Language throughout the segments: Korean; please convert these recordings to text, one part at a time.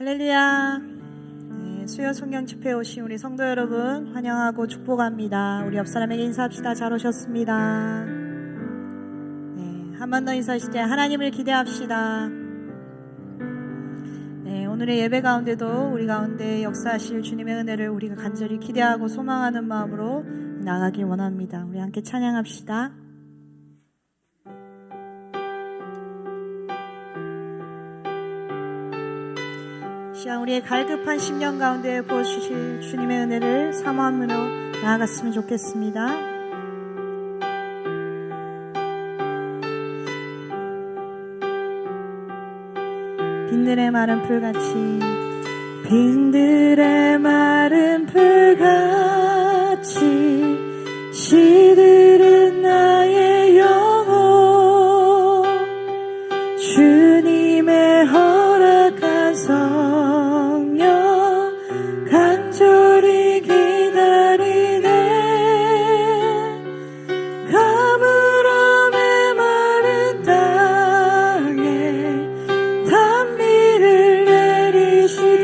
할렐루야. 네, 수요 성경 집회에 오신 우리 성도 여러분 환영하고 축복합니다. 우리 옆 사람에게 인사합시다. 잘 오셨습니다. 네, 한 번 더 인사하실 때 하나님을 기대합시다. 네, 오늘의 예배 가운데도 우리 가운데 역사하실 주님의 은혜를 우리가 간절히 기대하고 소망하는 마음으로 나가길 원합니다. 우리 함께 찬양합시다. 시간 우리의 갈급한 심령 가운데 부어주실 주님의 은혜를 사모함으로 나아갔으면 좋겠습니다. 빈들의 마른 풀같이 빈들의 마른 풀같이 시들은 나의 영혼 주님의 허락한 성령 간절히 기다리네 가물어 메마른 땅에 단비를 내리시듯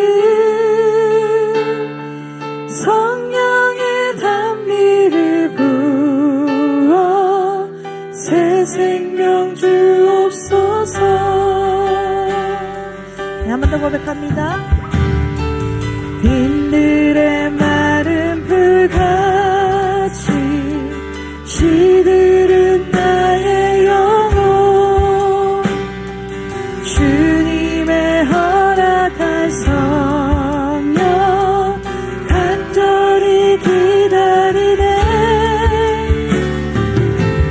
성령의 단비를 부어 새 생명 주옵소서. 네, 한 번 더 고백합니다. 빈들의 마른 풀같이 시들은 나의 영혼 주님의 허락한 성령 간절히 기다리네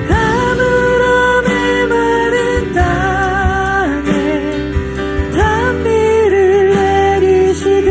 가물어 메마른 땅에 단비를 내리시듯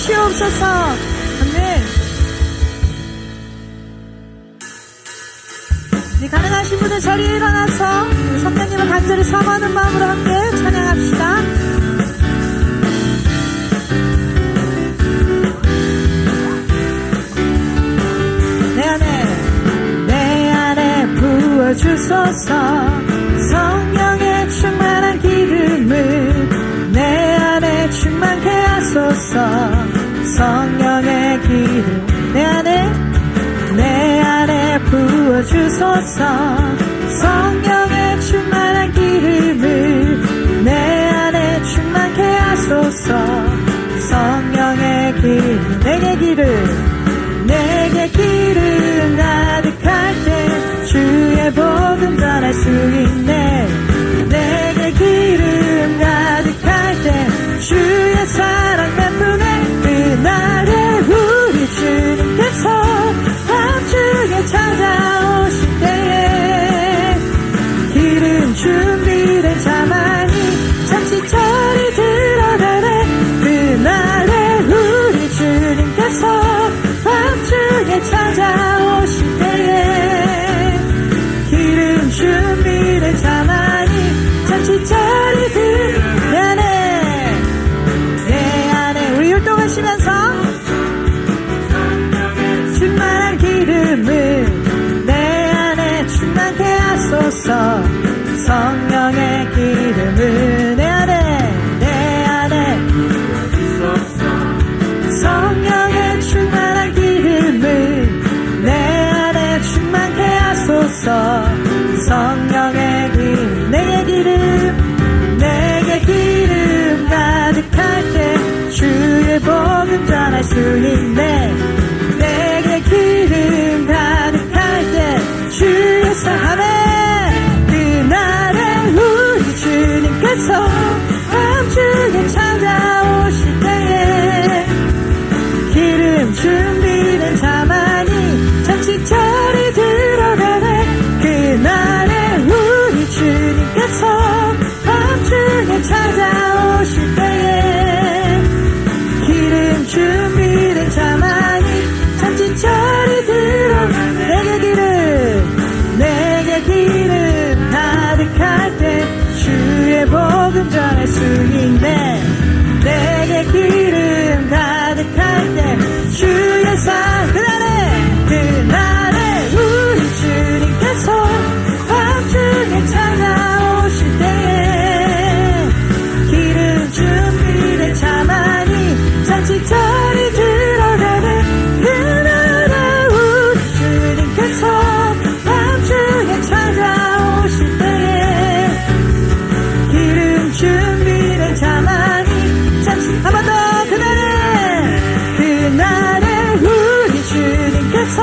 주시옵소서. 아멘. 가능하신 분들 자리에 일어나서 성령님을 간절히 사모하는 마음으로 함께 찬양합시다. 내 안에 부어주소서. 성령의 충만한 기름을 내 안에 충만케 하소서. 성령의 기름 내 안에 부어주소서. 성령의 충만한 기름을 내 안에 충만케 하소서. 성령의 기름 내게 기름 가득할 때 주의 복음 전할 수 있네. 내게 기름 가득할 때 주의 사랑 베푸네. 그날에 우리 주님께서 밤중에 찾아오실 때에 기름 준비된 자만이 잔치자리 들어가네. 그날에 우리 주님께서 밤중에 찾아오실 때에 기름 준비된 자만이 잔치자리 들어가네. 내 안에 우리 율동하시면서 충만한 기름을 내 안에 충만케 하소서. 성령의 기름을 내 안에 성령의 충만한 기름을 내 안에 충만케 하소서. 성령의 기름 내게 기름 가득할 때 주의 복음 전할 수 있네. 내게 기름 가득할 때 주의 사랑에 그날에 우리 주님께서 밤중에 찾아오실 때에 기름 준비된 자만이 잔치자리 들어가네. 그날에 우리 주님께서 밤중에 찾아오실 때에 기름 준비된 자만이 잔치자리 들어가네. 내게 기름 가득할 때 주의 복음 전할 수 있네. 내게 기름 가득할 때 주의 사랑 그날에 우리 주님께서 밤중에 찾아오실 때에 기름 준비된 자만이 잔치자리 들어가네. 그날에 우리 주님께서 밤중에 찾아오실 때에 기름 준비된 자만이 잔치 한 번 더. 그날에 우리 주님께서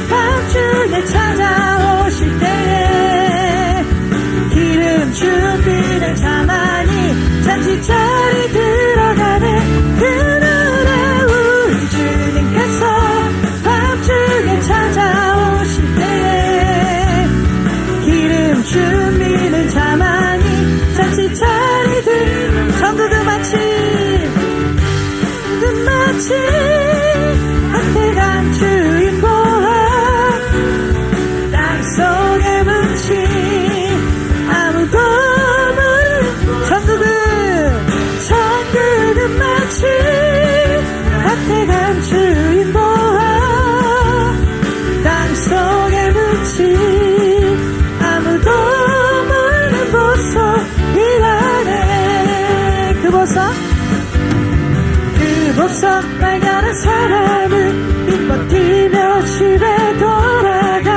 밤중에 찾아오실 때에 기름 준비된 자만이 잔치자리 들어가네. 그날에 우리 주님께서 밤중에 찾아오실 때에 기름 준비된 자만이 잔치자리 들어가네. 전국은 마치 한태간 주인 보아 땅속에 묻힌 아무도 모르는 천국은 마치 한태간 주인 보아 땅속에 묻힌 아무도 모르는 보석이라네. 그 보석 발견한 사람은 입 뛰며 집에 돌아가.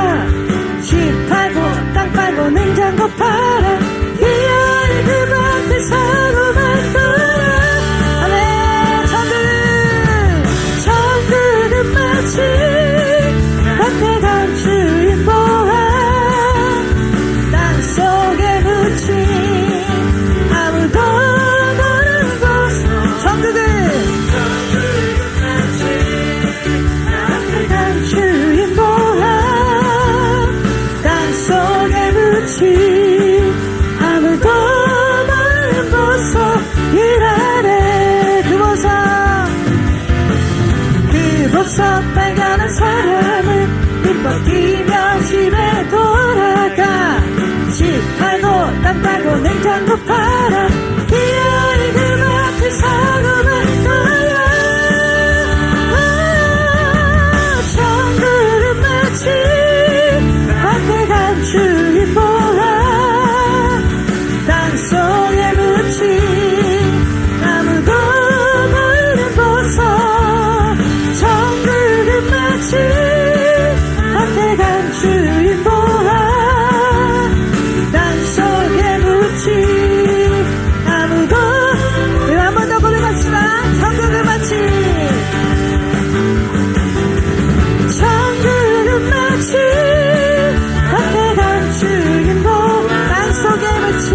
집 팔고 땅 팔고 냉장고 팔아 기어이 그 밭에 사고만 돌아. 아멘. 천국은 마치 밭에 간 주인 보아 땅속에 묻힌 아무도 모르는 곳. 천국은 주인 보아 땅속에 묻힌 냉장고 팔아 기어이 그 앞에 사고만 떠요. 정글은 마치 밭에 간 주인 보아 땅속에 묻힌 아무도 모르는 보석. 정글은 마치 밭에 간 주인 보아 땅속에 묻힌 아무도. 한 번 더 고백합시다. 정글은 마치 정글은 마치 밭에 간 주인 보아 땅속에 묻힌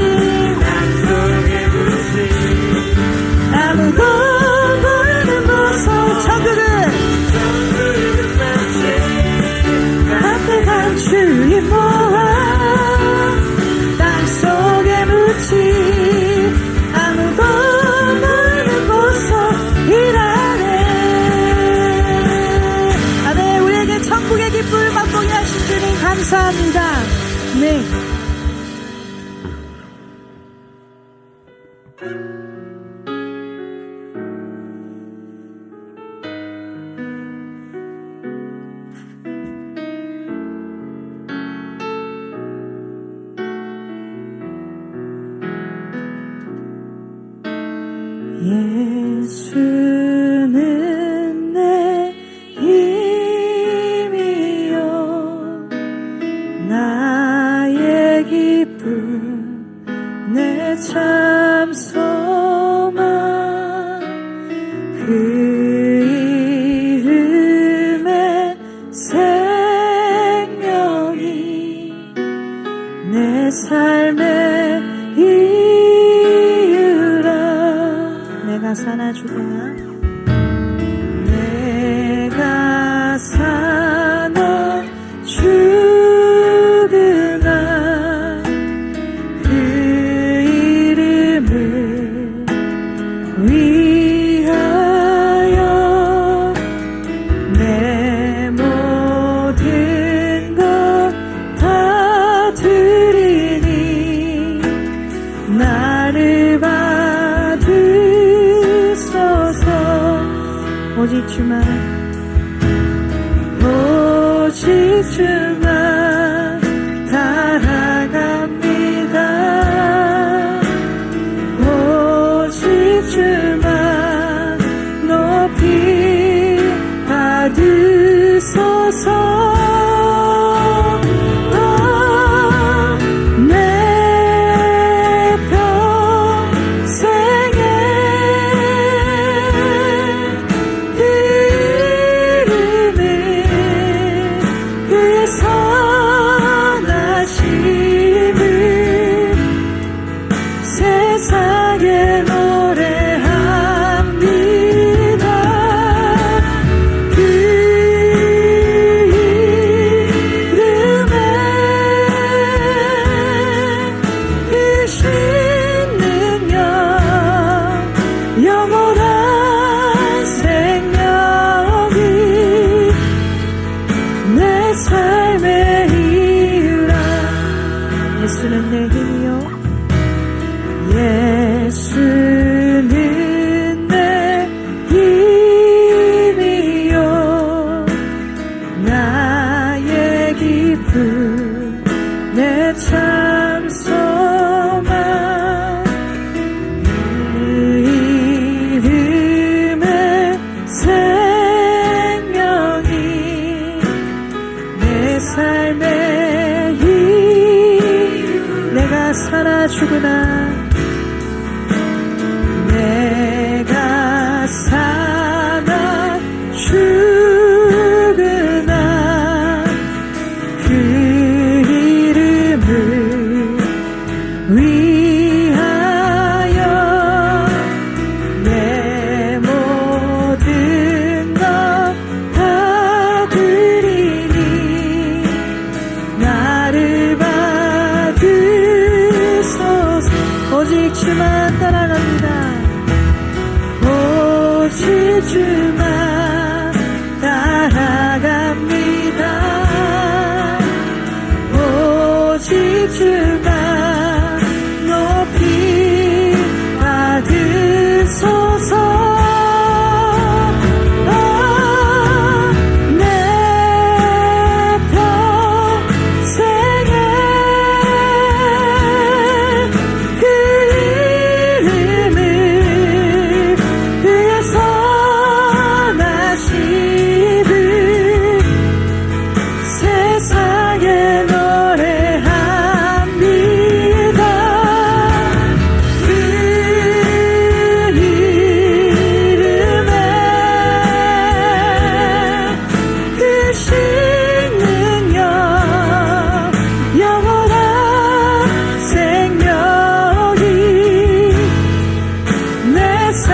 아무도 모르는 보석. 정글은 밭에 간 주인 보아 땅속에 묻힌 아무도 모르는 보석이라네. 아멘. 우리에게 천국의 기쁨을 맛보게 하신 주님 감사합니다. 네. 예수는 내 힘이요 나의 기쁨 내 참 소망. 그 이름에 생명이 내 삶의 내가 사나 죽으나 내가 사나 죽으나 그 이름을 위하여 내 모든 것 다 드리니 나를 오직 주만 오직 주만 따라갑니다. 오직 주만 높이 받으소서. 예수는 내 힘이요 예수는 내 힘이요 나의 기쁨 내 참 소망. 그 이름에 생명이 내 삶의 힘. 내가 살아 죽으나 내가 살아 죽으나 그 이름을 위하여 내 모든 것 다 드리니 나를 받으소서. 오직 주만 따라갑니다. 오직 주만 따라갑니다. 오직 주만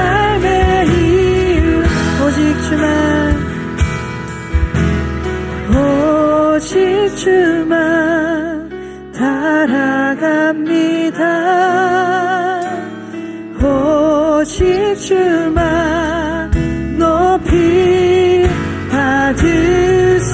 삶의 이유 오직 주만 오직 주만 따라갑니다. 오직 주만 높이 받으소서.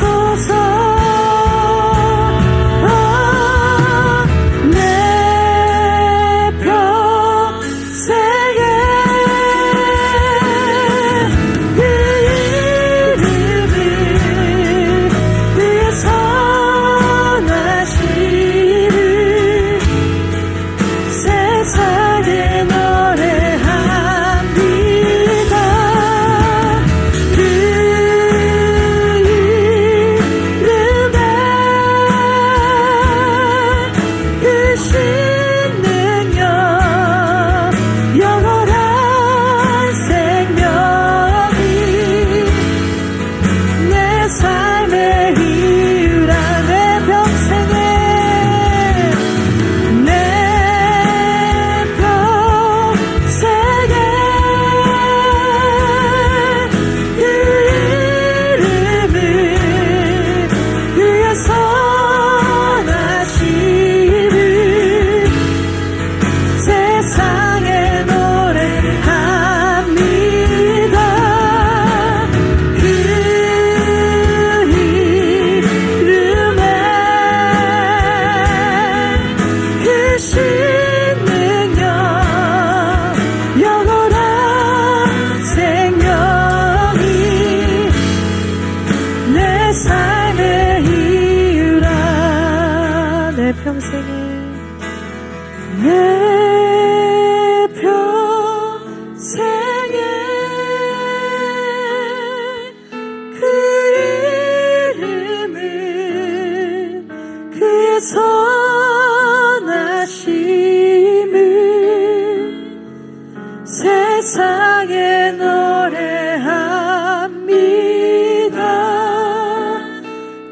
세상에 노래합니다.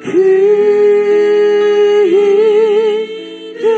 그 이름을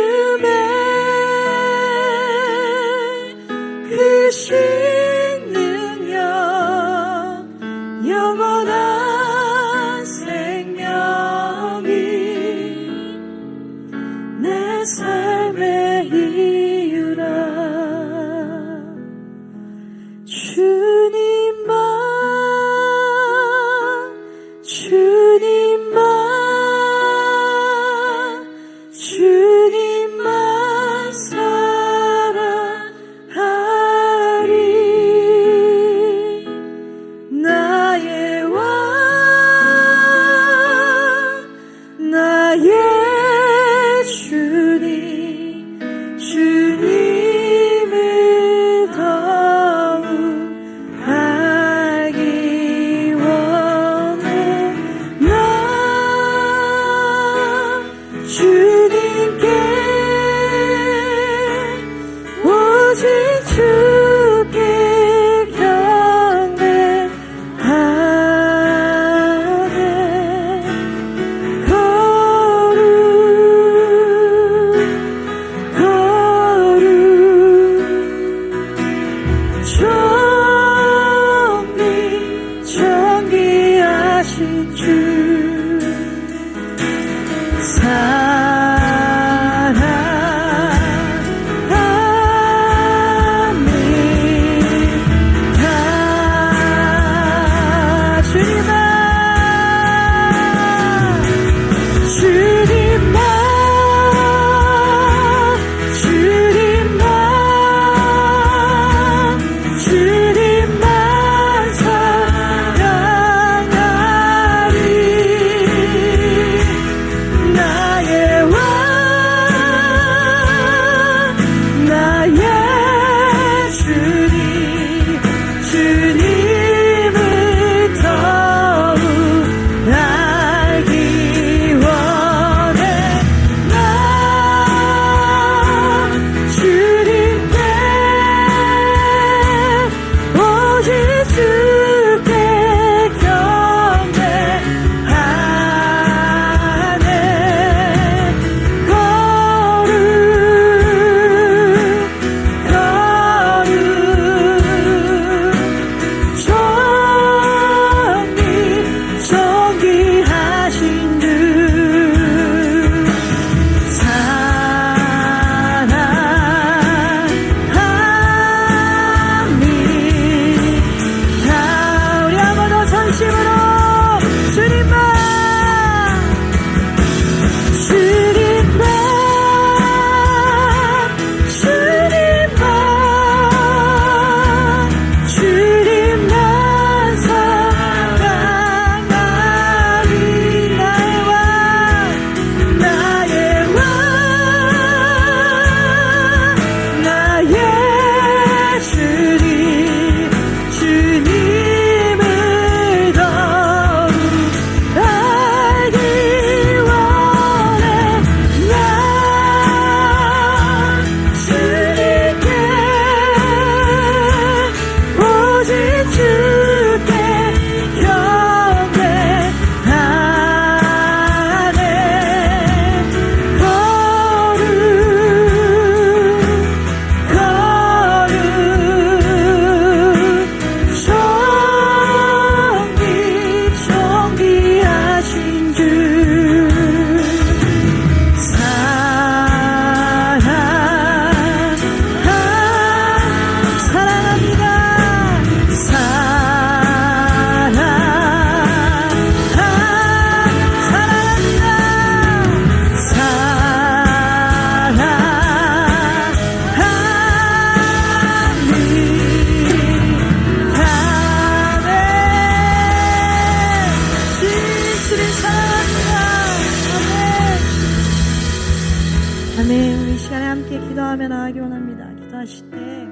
아멘. 우리 이 시간에 함께 기도하며 나가기 원합니다. 기도하실 때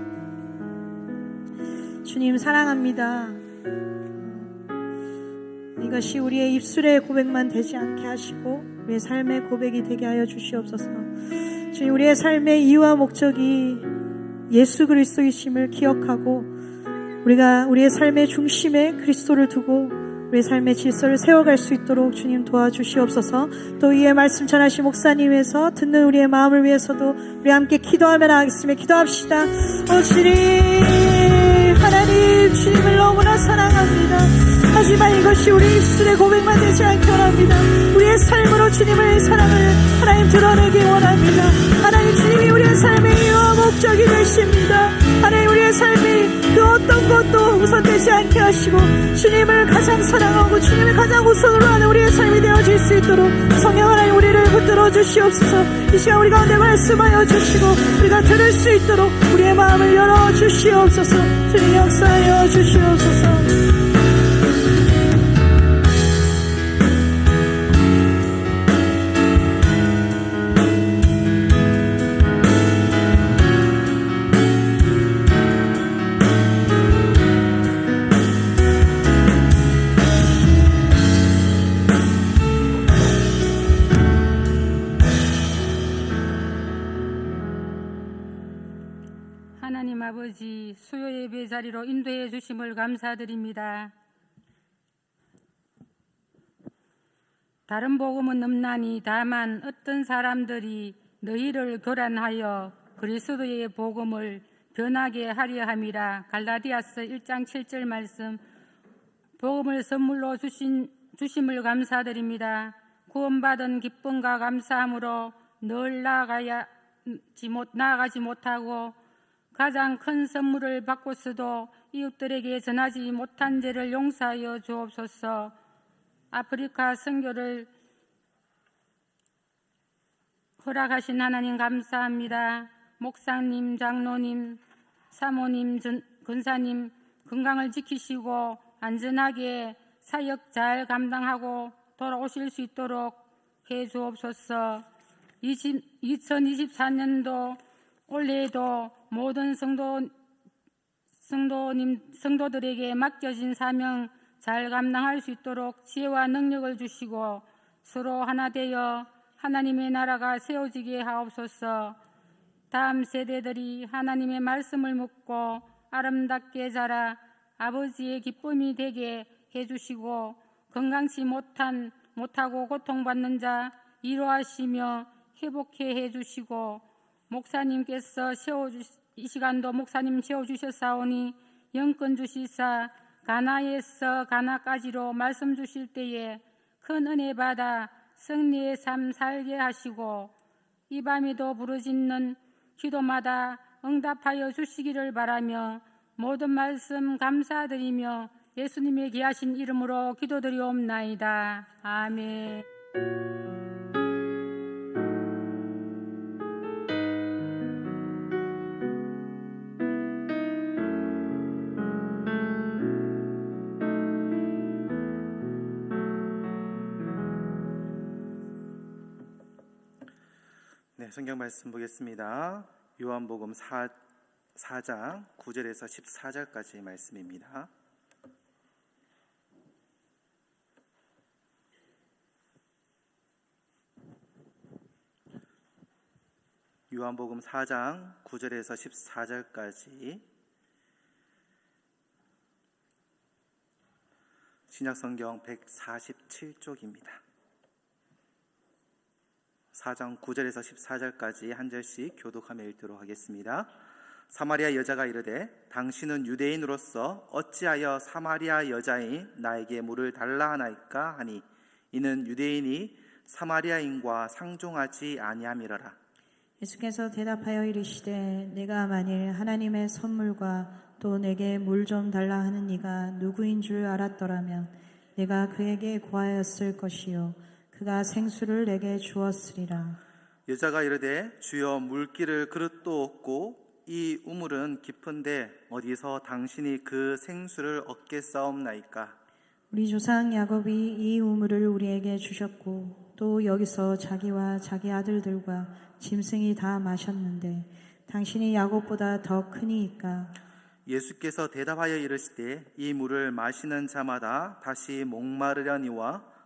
주님 사랑합니다. 이것이 우리의 입술의 고백만 되지 않게 하시고 우리의 삶의 고백이 되게 하여 주시옵소서. 주님, 우리의 삶의 이유와 목적이 예수 그리스도이심을 기억하고 우리가 우리의 삶의 중심에 그리스도를 두고 우리의 삶의 질서를 세워갈 수 있도록 주님 도와주시옵소서. 또 이의 말씀 전하신 목사님에서 듣는 우리의 마음을 위해서도 우리 함께 기도하며 나가겠습니다. 기도합시다. 주님, 하나님, 주님을 너무나 사랑합니다. 하지만 이것이 우리 입술의 고백만 되지 않기 원합니다. 우리의 삶으로 주님의 사랑을 하나님 드러내기 원합니다. 하나님, 주님이 우리의 삶의 이유와 목적이 되십니다. 하나님, 우리의 삶이 그 어떤 것도 우선되지 않게 하시고 주님을 가장 사랑하고 주님을 가장 우선으로 하는 우리의 삶이 되어질 수 있도록 성령 하나님 우리를 붙들어 주시옵소서. 이 시간 우리 가운데 말씀하여 주시고 우리가 들을 수 있도록 우리의 마음을 열어 주시옵소서. 주님 역사하여 주시옵소서. 하나님 아버지, 수요 예배 자리로 인도해 주심을 감사드립니다. 다른 복음은 없나니 다만 어떤 사람들이 너희를 교란하여 그리스도의 복음을 변하게 하려 함이라. 갈라디아서 1장 7절 말씀. 복음을 선물로 주심을 감사드립니다. 구원받은 기쁨과 감사함으로 늘 나아가지 못하고 가장 큰 선물을 받고서도 이웃들에게 전하지 못한 죄를 용서하여 주옵소서. 아프리카 선교를 허락하신 하나님 감사합니다. 목사님, 장로님, 사모님, 권사님 건강을 지키시고 안전하게 사역 잘 감당하고 돌아오실 수 있도록 해 주옵소서. 2024년도 올해에도 모든 성도들에게 맡겨진 사명 잘 감당할 수 있도록 지혜와 능력을 주시고 서로 하나 되어 하나님의 나라가 세워지게 하옵소서. 다음 세대들이 하나님의 말씀을 묻고 아름답게 자라 아버지의 기쁨이 되게 해주시고 건강치 못하고 고통받는 자 위로하시며 회복해 해주시고 목사님께서 이 시간도 목사님 세워주셨사오니 영권 주시사 가나에서 가나까지로 말씀 주실 때에 큰 은혜 받아 승리의 삶 살게 하시고 이 밤에도 부르짖는 기도마다 응답하여 주시기를 바라며 모든 말씀 감사드리며 예수님의 귀하신 이름으로 기도드리옵나이다. 아멘. 네, 성경 말씀 보겠습니다. 요한복음 4장 9절에서 14절까지 말씀입니다. 요한복음 4장 9절에서 14절까지 신약성경 147쪽입니다. 4장 9절에서 14절까지 한 절씩 교독하며 읽도록 하겠습니다. 사마리아 여자가 이르되 당신은 유대인으로서 어찌하여 사마리아 여자인 나에게 물을 달라 하나이까 하니 이는 유대인이 사마리아인과 상종하지 아니함이러라. 예수께서 대답하여 이르시되 내가 만일 하나님의 선물과 또 내게 물 좀 달라 하는 이가 누구인 줄 알았더라면 내가 그에게 구하였을 것이요 그가 생수를 내게 주었으리라. 여자가 이르되 주여 물기를 그릇도 없고 이 우물은 깊은데 어디서 당신이 그 생수를 얻겠사옵나이까? 우리 조상 야곱이 이 우물을 우리에게 주셨고 또 여기서 자기와 자기 아들들과 짐승이 다 마셨는데 당신이 야곱보다 더 크니이까. 예수께서 대답하여 이르시되 이 물을 마시는 자마다 다시 목마르려니와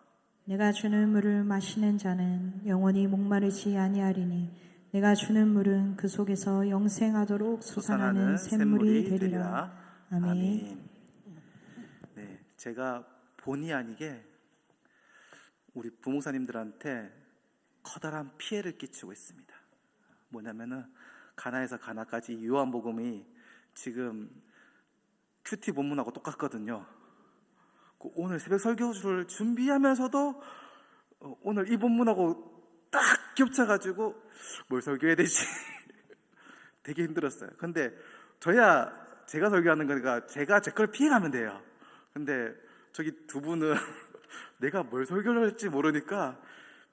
내가 주는 물을 마시는 자는 영원히 목마르지 아니하리니 내가 주는 물은 그 속에서 영생하도록 솟아나는 샘물이 되리라. 아멘. 네, 제가 본의 아니게 우리 부목사님들한테 커다란 피해를 끼치고 있습니다. 뭐냐면은 가나에서 가나까지 요한복음이 지금 큐티 본문하고 똑같거든요. 오늘 새벽 설교를 준비하면서도 오늘 이 본문하고 딱 겹쳐가지고 뭘 설교해야 되지? 되게 힘들었어요. 근데 저야 제가 설교하는 거니까 제가 제 걸 피해가면 돼요. 근데 저기 두 분은 내가 뭘 설교를 할지 모르니까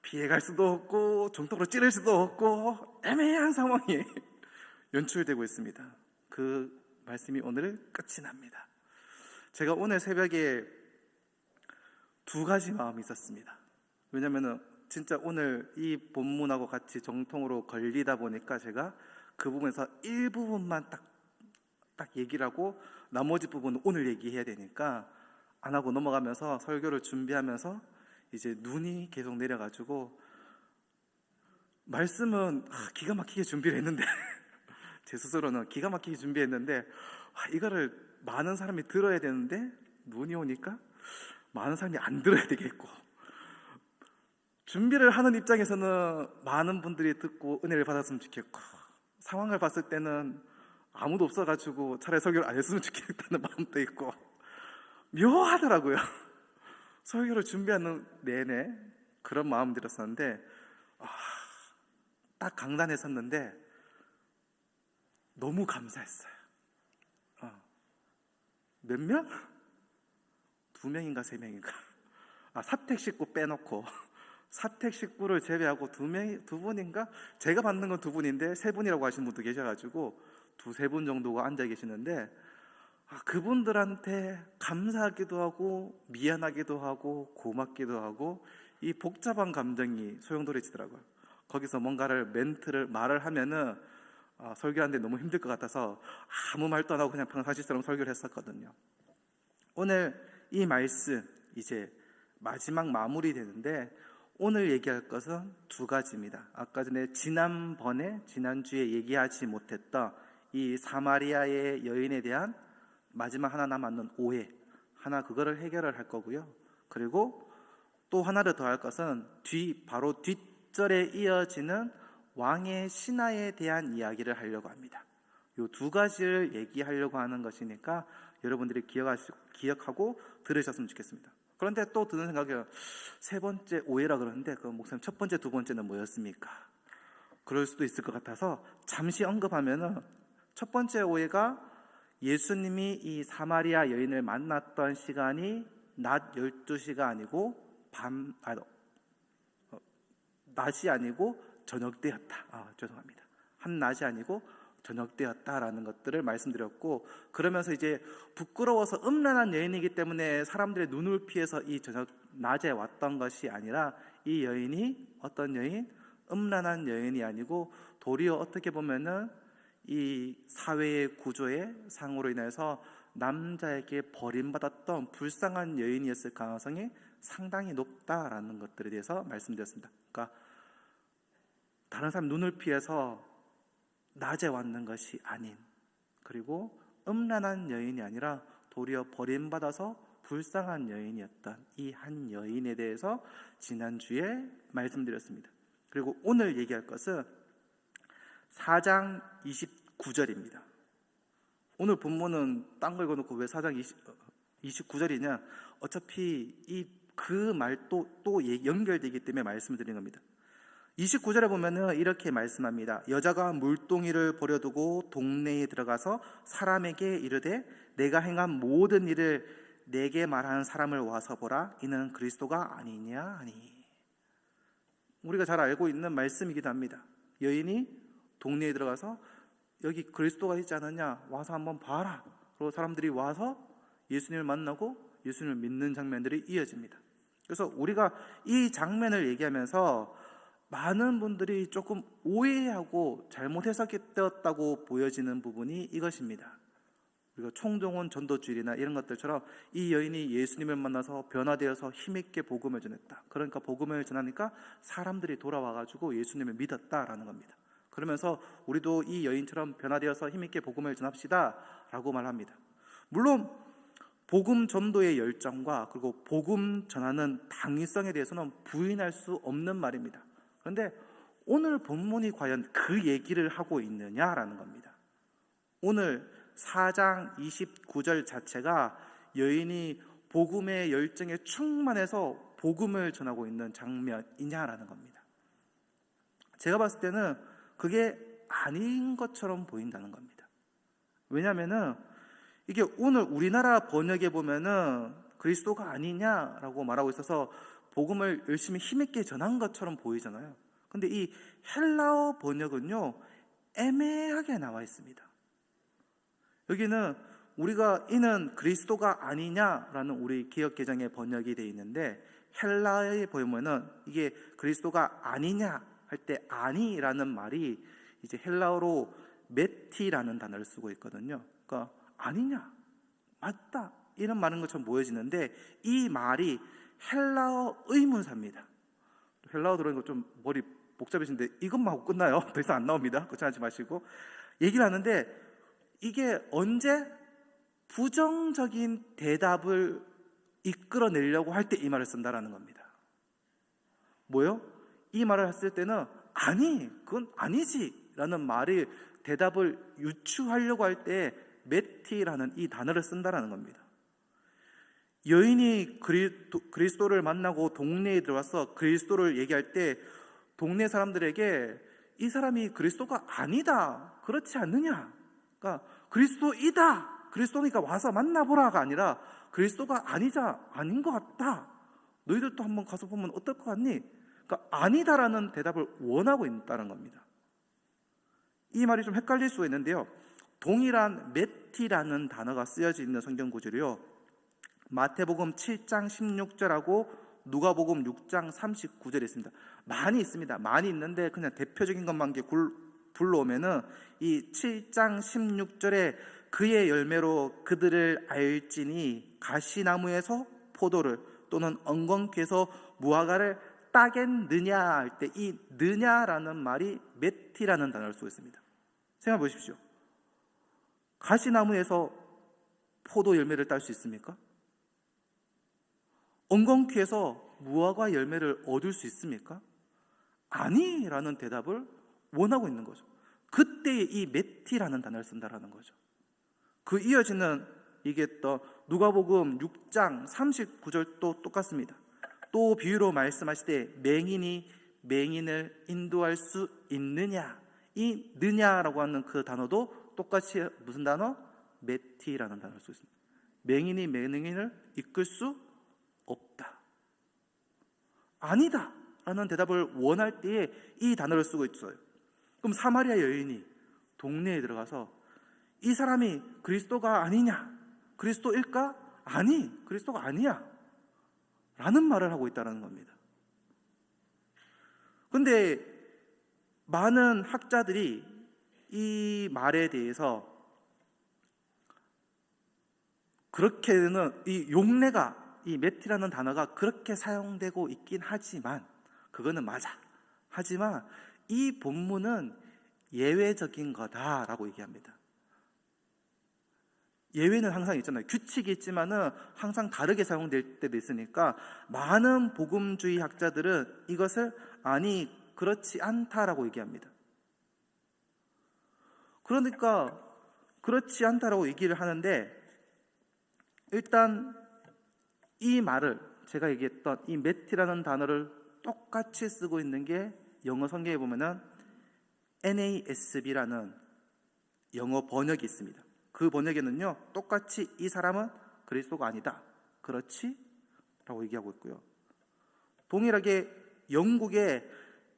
피해갈 수도 없고 정통으로 찌를 수도 없고 애매한 상황이 연출되고 있습니다. 그 말씀이 오늘 끝이 납니다. 제가 오늘 새벽에 두 가지 마음이 있었습니다. 왜냐면은 진짜 오늘 이 본문하고 같이 정통으로 걸리다 보니까 제가 그 부분에서 일부분만 딱 얘기를 하고 나머지 부분은 오늘 얘기해야 되니까 안 하고 넘어가면서 설교를 준비하면서 이제 눈이 계속 내려가지고 말씀은 기가 막히게 준비를 했는데 제 스스로는 기가 막히게 준비했는데 이거를 많은 사람이 들어야 되는데 눈이 오니까 많은 사람이 안 들어야 되겠고 준비를 하는 입장에서는 많은 분들이 듣고 은혜를 받았으면 좋겠고 상황을 봤을 때는 아무도 없어가지고 차라리 설교를 안 했으면 좋겠다는 마음도 있고 묘하더라고요. 설교를 준비하는 내내 그런 마음 들었었는데 딱 강단에 섰는데 너무 감사했어요. 몇 명? 2명인가 3명인가? 사택 식구 빼놓고 사택 식구를 제외하고 두 분인가? 제가 받는 건 2분인데 3분이라고 하시는 분도 계셔가지고 2-3분 정도가 앉아 계시는데 그분들한테 감사하기도 하고 미안하기도 하고 고맙기도 하고 이 복잡한 감정이 소용돌이치더라고요. 거기서 뭔가를 말을 하면은 설교하는데 너무 힘들 것 같아서 아무 말도 안 하고 그냥 평상시처럼 설교를 했었거든요. 오늘 이 말씀 이제 마지막 마무리 되는데 오늘 얘기할 것은 2가지입니다. 아까 전에 지난주에 얘기하지 못했던 이 사마리아의 여인에 대한 마지막 하나 남았는 오해 하나 그거를 해결을 할 거고요. 그리고 또 하나를 더 할 것은 바로 뒷절에 이어지는 왕의 신하에 대한 이야기를 하려고 합니다. 이 2가지를 얘기하려고 하는 것이니까 여러분들이 기억하고 들으셨으면 좋겠습니다. 그런데 또 드는 생각이 3번째 오해라 그러는데 그 목사님 1번째, 2번째는 뭐였습니까? 그럴 수도 있을 것 같아서 잠시 언급하면은 1번째 오해가 예수님이 이 사마리아 여인을 만났던 시간이 낮 12시가 아니고 낮이 아니고 저녁 때였다. 죄송합니다. 한낮이 아니고 저녁 때였다라는 것들을 말씀드렸고 그러면서 이제 부끄러워서 음란한 여인이기 때문에 사람들의 눈을 피해서 이 저녁 낮에 왔던 것이 아니라 이 여인이 어떤 여인? 음란한 여인이 아니고 도리어 어떻게 보면은 이 사회의 구조의 상으로 인해서 남자에게 버림받았던 불쌍한 여인이었을 가능성이 상당히 높다라는 것들에 대해서 말씀드렸습니다. 그러니까 다른 사람 눈을 피해서 낮에 왔는 것이 아닌 그리고 음란한 여인이 아니라 도리어 버림받아서 불쌍한 여인이었던 이 한 여인에 대해서 지난주에 말씀드렸습니다. 그리고 오늘 얘기할 것은 4장 29절입니다. 오늘 본문은 딴 걸 읽어놓고 왜 4장 29절이냐? 어차피 그 말도 또 연결되기 때문에 말씀을 드리는 겁니다. 29절에 보면은 이렇게 말씀합니다. 여자가 물동이를 버려두고 동네에 들어가서 사람에게 이르되 내가 행한 모든 일을 내게 말하는 사람을 와서 보라. 이는 그리스도가 아니냐 하니. 우리가 잘 알고 있는 말씀이기도 합니다. 여인이 동네에 들어가서 여기 그리스도가 있지 않느냐 와서 한번 봐라. 그리고 사람들이 와서 예수님을 만나고 예수님을 믿는 장면들이 이어집니다. 그래서 우리가 이 장면을 얘기하면서 많은 분들이 조금 오해하고 잘못 해석되었다고 보여지는 부분이 이것입니다. 우리가 총동원 전도주일이나 이런 것들처럼 이 여인이 예수님을 만나서 변화되어서 힘있게 복음을 전했다. 그러니까 복음을 전하니까 사람들이 돌아와가지고 예수님을 믿었다라는 겁니다. 그러면서 우리도 이 여인처럼 변화되어서 힘있게 복음을 전합시다 라고 말합니다. 물론 복음 전도의 열정과 그리고 복음 전하는 당위성에 대해서는 부인할 수 없는 말입니다. 그런데 오늘 본문이 과연 그 얘기를 하고 있느냐라는 겁니다. 오늘 4장 29절 자체가 여인이 복음의 열정에 충만해서 복음을 전하고 있는 장면이냐라는 겁니다. 제가 봤을 때는 그게 아닌 것처럼 보인다는 겁니다. 왜냐하면은 이게 오늘 우리나라 번역에 보면은 그리스도가 아니냐라고 말하고 있어서 복음을 열심히 힘있게 전한 것처럼 보이잖아요. 근데 이 헬라어 번역은요, 애매하게 나와 있습니다. 여기는 우리가 이는 그리스도가 아니냐라는 우리 기역개정의 번역이 되어 있는데, 헬라어에 보면은 이게 그리스도가 아니냐 할 때 아니라는 말이 이제 헬라어로 메티라는 단어를 쓰고 있거든요. 그러니까 아니냐, 맞다 이런 말인 것처럼 보여지는데 이 말이 헬라어 의문사입니다. 헬라어 들어오는 거 좀 머리 복잡해지는데 이것만 하고 끝나요. 더 이상 안 나옵니다. 걱정하지 마시고. 얘기를 하는데 이게 언제 부정적인 대답을 이끌어내려고 할 때 이 말을 쓴다라는 겁니다. 뭐요? 이 말을 했을 때는 아니, 그건 아니지 라는 말이 대답을 유추하려고 할 때 메티라는 이 단어를 쓴다라는 겁니다. 여인이 그리스도를 만나고 동네에 들어와서 그리스도를 얘기할 때 동네 사람들에게 이 사람이 그리스도가 아니다, 그렇지 않느냐, 그러니까 그리스도이다, 그리스도니까 와서 만나보라가 아니라 그리스도가 아닌 것 같다, 너희들도 한번 가서 보면 어떨 것 같니? 그러니까 아니다라는 대답을 원하고 있다는 겁니다. 이 말이 좀 헷갈릴 수가 있는데요, 동일한 메티라는 단어가 쓰여져 있는 성경 구절이요, 마태복음 7장 16절하고 누가복음 6장 39절에 있습니다. 많이 있습니다. 많이 있는데 그냥 대표적인 것만 불러오면은 이 7장 16절에 그의 열매로 그들을 알지니 가시나무에서 포도를 또는 엉겅퀴에서 무화과를 따겠느냐 할 때 이 느냐라는 말이 메티라는 단어를 쓰고 있습니다. 생각해 보십시오. 가시나무에서 포도 열매를 딸 수 있습니까? 엉겅퀴에서 무화과 열매를 얻을 수 있습니까? 아니라는 대답을 원하고 있는 거죠. 그때에 이 메티라는 단어를 쓴다라는 거죠. 그 이어지는 이게 또 누가복음 6장 39절도 똑같습니다. 또 비유로 말씀하시되 맹인이 맹인을 인도할 수 있느냐, 이 느냐라고 하는 그 단어도 똑같이 무슨 단어? 메티라는 단어를 쓰고 있습니다. 맹인이 맹인을 이끌 수 없다, 아니다 라는 대답을 원할 때에 이 단어를 쓰고 있어요. 그럼 사마리아 여인이 동네에 들어가서 이 사람이 그리스도가 아니냐, 그리스도일까? 아니, 그리스도가 아니야 라는 말을 하고 있다는 겁니다. 그런데 많은 학자들이 이 말에 대해서 그렇게는 이 용례가, 이 메티라는 단어가 그렇게 사용되고 있긴 하지만, 그거는 맞아. 하지만 이 본문은 예외적인 거다라고 얘기합니다. 예외는 항상 있잖아요. 규칙이 있지만은 항상 다르게 사용될 때도 있으니까 많은 복음주의 학자들은 이것을 아니, 그렇지 않다라고 얘기합니다. 그러니까 그렇지 않다라고 얘기를 하는데, 일단 이 말을, 제가 얘기했던 이 메티라는 단어를 똑같이 쓰고 있는 게 영어 성경에 보면은 NASB라는 영어 번역이 있습니다. 그 번역에는요, 똑같이 이 사람은 그리스도가 아니다, 그렇지? 라고 얘기하고 있고요. 동일하게 영국의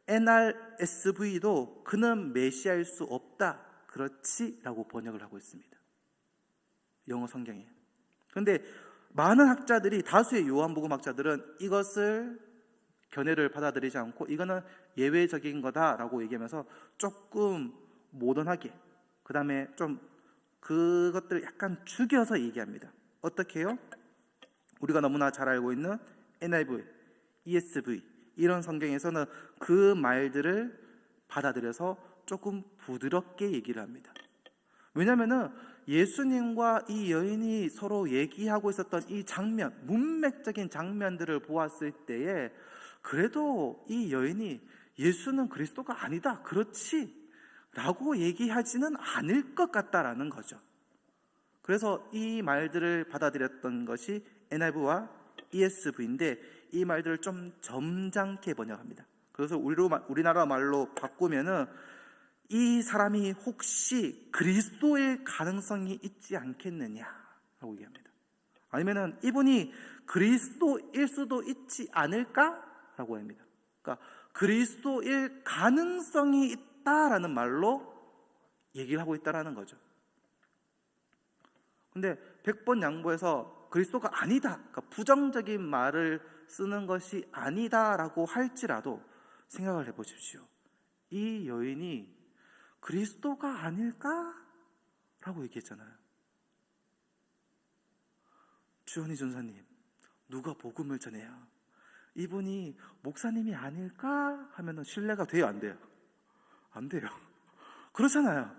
NRSV도 그는 메시아일 수 없다, 그렇지? 라고 번역을 하고 있습니다. 영어 성경에. 그런데 많은 학자들이, 다수의 요한복음 학자들은 이것을 견해를 받아들이지 않고 이거는 예외적인 거다라고 얘기하면서 조금 모던하게, 그 다음에 좀 그것들을 약간 죽여서 얘기합니다. 어떻게 해요? 우리가 너무나 잘 알고 있는 NIV, ESV 이런 성경에서는 그 말들을 받아들여서 조금 부드럽게 얘기를 합니다. 왜냐하면 예수님과 이 여인이 서로 얘기하고 있었던 이 장면, 문맥적인 장면들을 보았을 때에 그래도 이 여인이 예수는 그리스도가 아니다, 그렇지 라고 얘기하지는 않을 것 같다라는 거죠. 그래서 이 말들을 받아들였던 것이 NIV와 ESV인데 이 말들을 좀 점잖게 번역합니다. 그래서 우리나라 말로 바꾸면은 이 사람이 혹시 그리스도의 가능성이 있지 않겠느냐라고 얘기합니다. 아니면은 이분이 그리스도일 수도 있지 않을까라고 합니다. 그러니까 그리스도일 가능성이 있다라는 말로 얘기를 하고 있다라는 거죠. 근데 100번 양보해서 그리스도가 아니다, 그러니까 부정적인 말을 쓰는 것이 아니다라고 할지라도 생각을 해보십시오. 이 여인이 그리스도가 아닐까라고 얘기했잖아요. 주현희 전사님, 누가 복음을 전해요? 이분이 목사님이 아닐까 하면은 신뢰가 돼요, 안 돼요? 안 돼요. 그렇잖아요.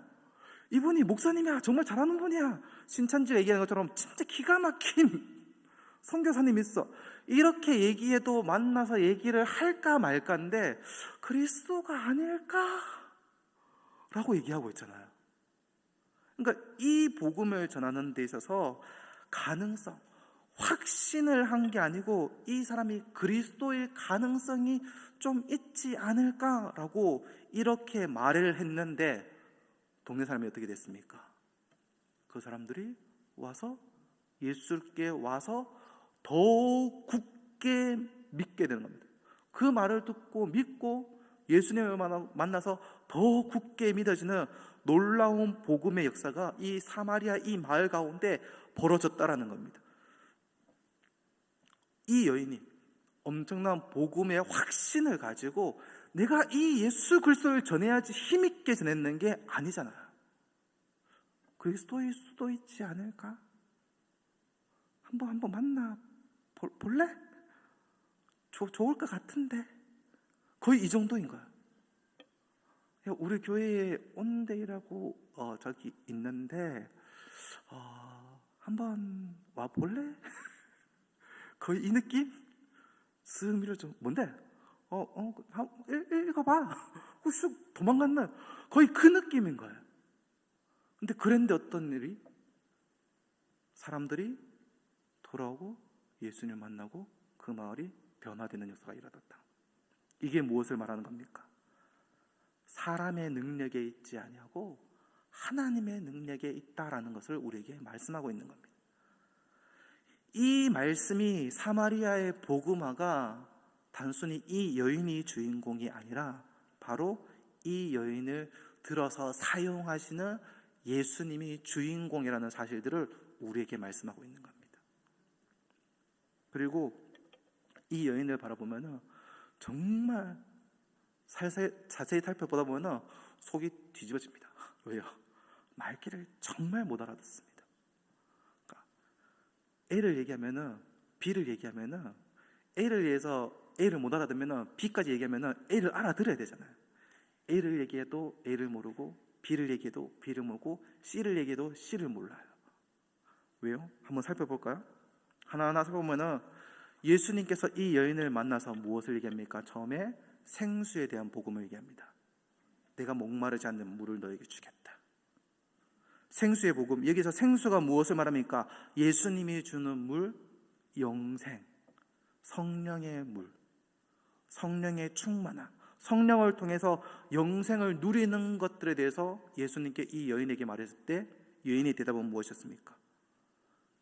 이분이 목사님이야, 정말 잘하는 분이야, 신천지 얘기하는 것처럼 진짜 기가 막힌 선교사님 있어, 이렇게 얘기해도 만나서 얘기를 할까 말까인데 그리스도가 아닐까? 라고 얘기하고 있잖아요. 그러니까 이 복음을 전하는 데 있어서 가능성, 확신을 한 게 아니고 이 사람이 그리스도일 가능성이 좀 있지 않을까라고 이렇게 말을 했는데 동네 사람이 어떻게 됐습니까? 그 사람들이 와서 예수께 와서 더욱 굳게 믿게 되는 겁니다. 그 말을 듣고 믿고 예수님을 만나서 더 굳게 믿어지는 놀라운 복음의 역사가 이 사마리아 이 마을 가운데 벌어졌다라는 겁니다. 이 여인이 엄청난 복음의 확신을 가지고 내가 이 예수 그리스도를 전해야지 힘있게 전했는 게 아니잖아요. 그리스도일 수도 있지 않을까? 한번 만나 볼래? 좋을 것 같은데. 거의 이 정도인 거야. 우리 교회에 온데이라고 저기 있는데 한번 와 볼래? 거의 이 느낌? 쓱 밀어줘. 뭔데? 읽어봐. 쑥 도망갔네. 거의 그 느낌인 거예요. 근데 그런데 어떤 일이? 사람들이 돌아오고 예수님을 만나고 그 마을이 변화되는 역사가 일어났다. 이게 무엇을 말하는 겁니까? 사람의 능력에 있지 아니하고 하나님의 능력에 있다라는 것을 우리에게 말씀하고 있는 겁니다. 이 말씀이 사마리아의 복음화가 단순히 이 여인이 주인공이 아니라 바로 이 여인을 들어서 사용하시는 예수님이 주인공이라는 사실들을 우리에게 말씀하고 있는 겁니다. 그리고 이 여인을 바라보면 정말 자세히 살펴보다 보면 속이 뒤집어집니다. 왜요? 말귀를 정말 못 알아듣습니다. 그러니까 A를 얘기하면은 B를 얘기하면은 A를 위해서 A를 못 알아듣으면은 B까지 얘기하면은 A를 알아들어야 되잖아요. A를 얘기해도 A를 모르고 B를 얘기해도 B를 모르고 C를 얘기해도 C를 몰라요. 왜요? 한번 살펴볼까요? 하나하나 살펴보면은 예수님께서 이 여인을 만나서 무엇을 얘기합니까? 처음에 생수에 대한 복음을 얘기합니다. 내가 목마르지 않는 물을 너에게 주겠다. 생수의 복음, 여기서 생수가 무엇을 말합니까? 예수님이 주는 물, 영생, 성령의 물, 성령의 충만함, 성령을 통해서 영생을 누리는 것들에 대해서 예수님께 이 여인에게 말했을 때 여인의 대답은 무엇이었습니까?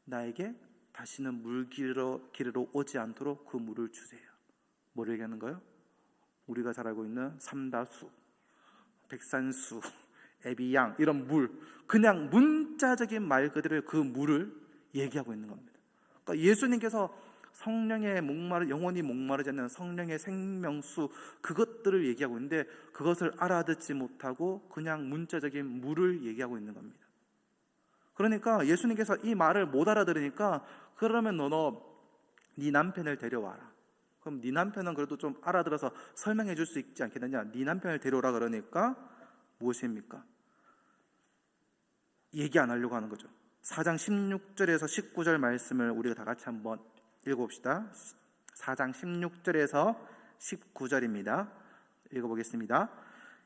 나에게 다시는 물기르러 오지 않도록 그 물을 주세요. 뭐를 얘기하는 거예요? 우리가 잘 알고 있는 삼다수, 백산수, 애비양 이런 물, 그냥 문자적인 말 그대로 그 물을 얘기하고 있는 겁니다. 그러니까 예수님께서 성령의 영원히 목마르지 않는 성령의 생명수, 그것들을 얘기하고 있는데 그것을 알아듣지 못하고 그냥 문자적인 물을 얘기하고 있는 겁니다. 그러니까 예수님께서 이 말을 못 알아들으니까 그러면 네 남편을 데려와라. 그럼 네 남편은 그래도 좀 알아들어서 설명해 줄 수 있지 않겠느냐. 네 남편을 데려오라 그러니까 무엇입니까? 얘기 안 하려고 하는 거죠. 4장 16절에서 19절 말씀을 우리가 다 같이 한번 읽어봅시다. 4장 16절에서 19절입니다. 읽어보겠습니다.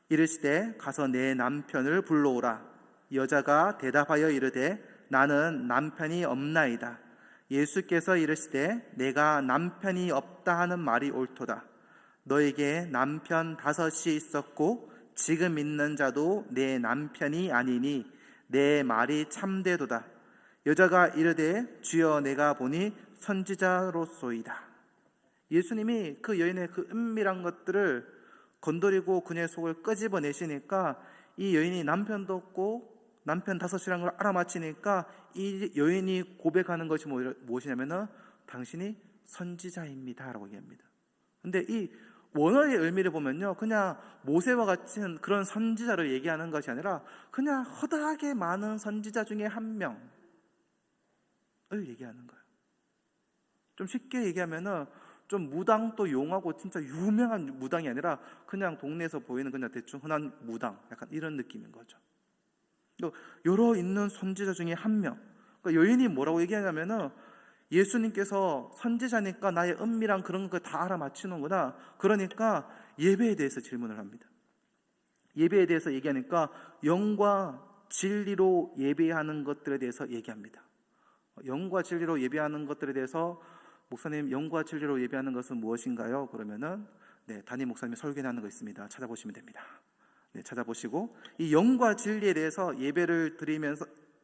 이르시되 가서 내 남편을 불러오라. 여자가 대답하여 이르되 나는 남편이 없나이다. 예수께서 이르시되 내가 남편이 없다 하는 말이 옳도다. 너에게 남편 5이 있었고 지금 있는 자도 내 남편이 아니니 내 말이 참되도다. 여자가 이르되 주여 내가 보니 선지자로소이다. 예수님이 그 여인의 그 은밀한 것들을 건드리고 그녀의 속을 끄집어내시니까 이 여인이 남편도 없고 남편 5이라는 걸 알아맞히니까 이 여인이 고백하는 것이 무엇이냐면은 당신이 선지자입니다 라고 얘기합니다. 근데 이 원어의 의미를 보면요, 그냥 모세와 같은 그런 선지자를 얘기하는 것이 아니라 그냥 허다하게 많은 선지자 중에 한 명을 얘기하는 거예요. 좀 쉽게 얘기하면은 좀 무당도 용하고 진짜 유명한 무당이 아니라 그냥 동네에서 보이는 그냥 대충 흔한 무당, 약간 이런 느낌인 거죠. 여러 있는 선지자 중에 한 명. 그러니까 여인이 뭐라고 얘기하냐면은 예수님께서 선지자니까 나의 은밀한 그런 거 다 알아맞히는구나. 그러니까 예배에 대해서 질문을 합니다. 예배에 대해서 얘기하니까 영과 진리로 예배하는 것들에 대해서 얘기합니다. 영과 진리로 예배하는 것들에 대해서 목사님, 영과 진리로 예배하는 것은 무엇인가요? 그러면은 담임 목사님이 설교하는 거 있습니다. 찾아보시면 됩니다. 찾아보시고 이 영과 진리에 대해서 예배를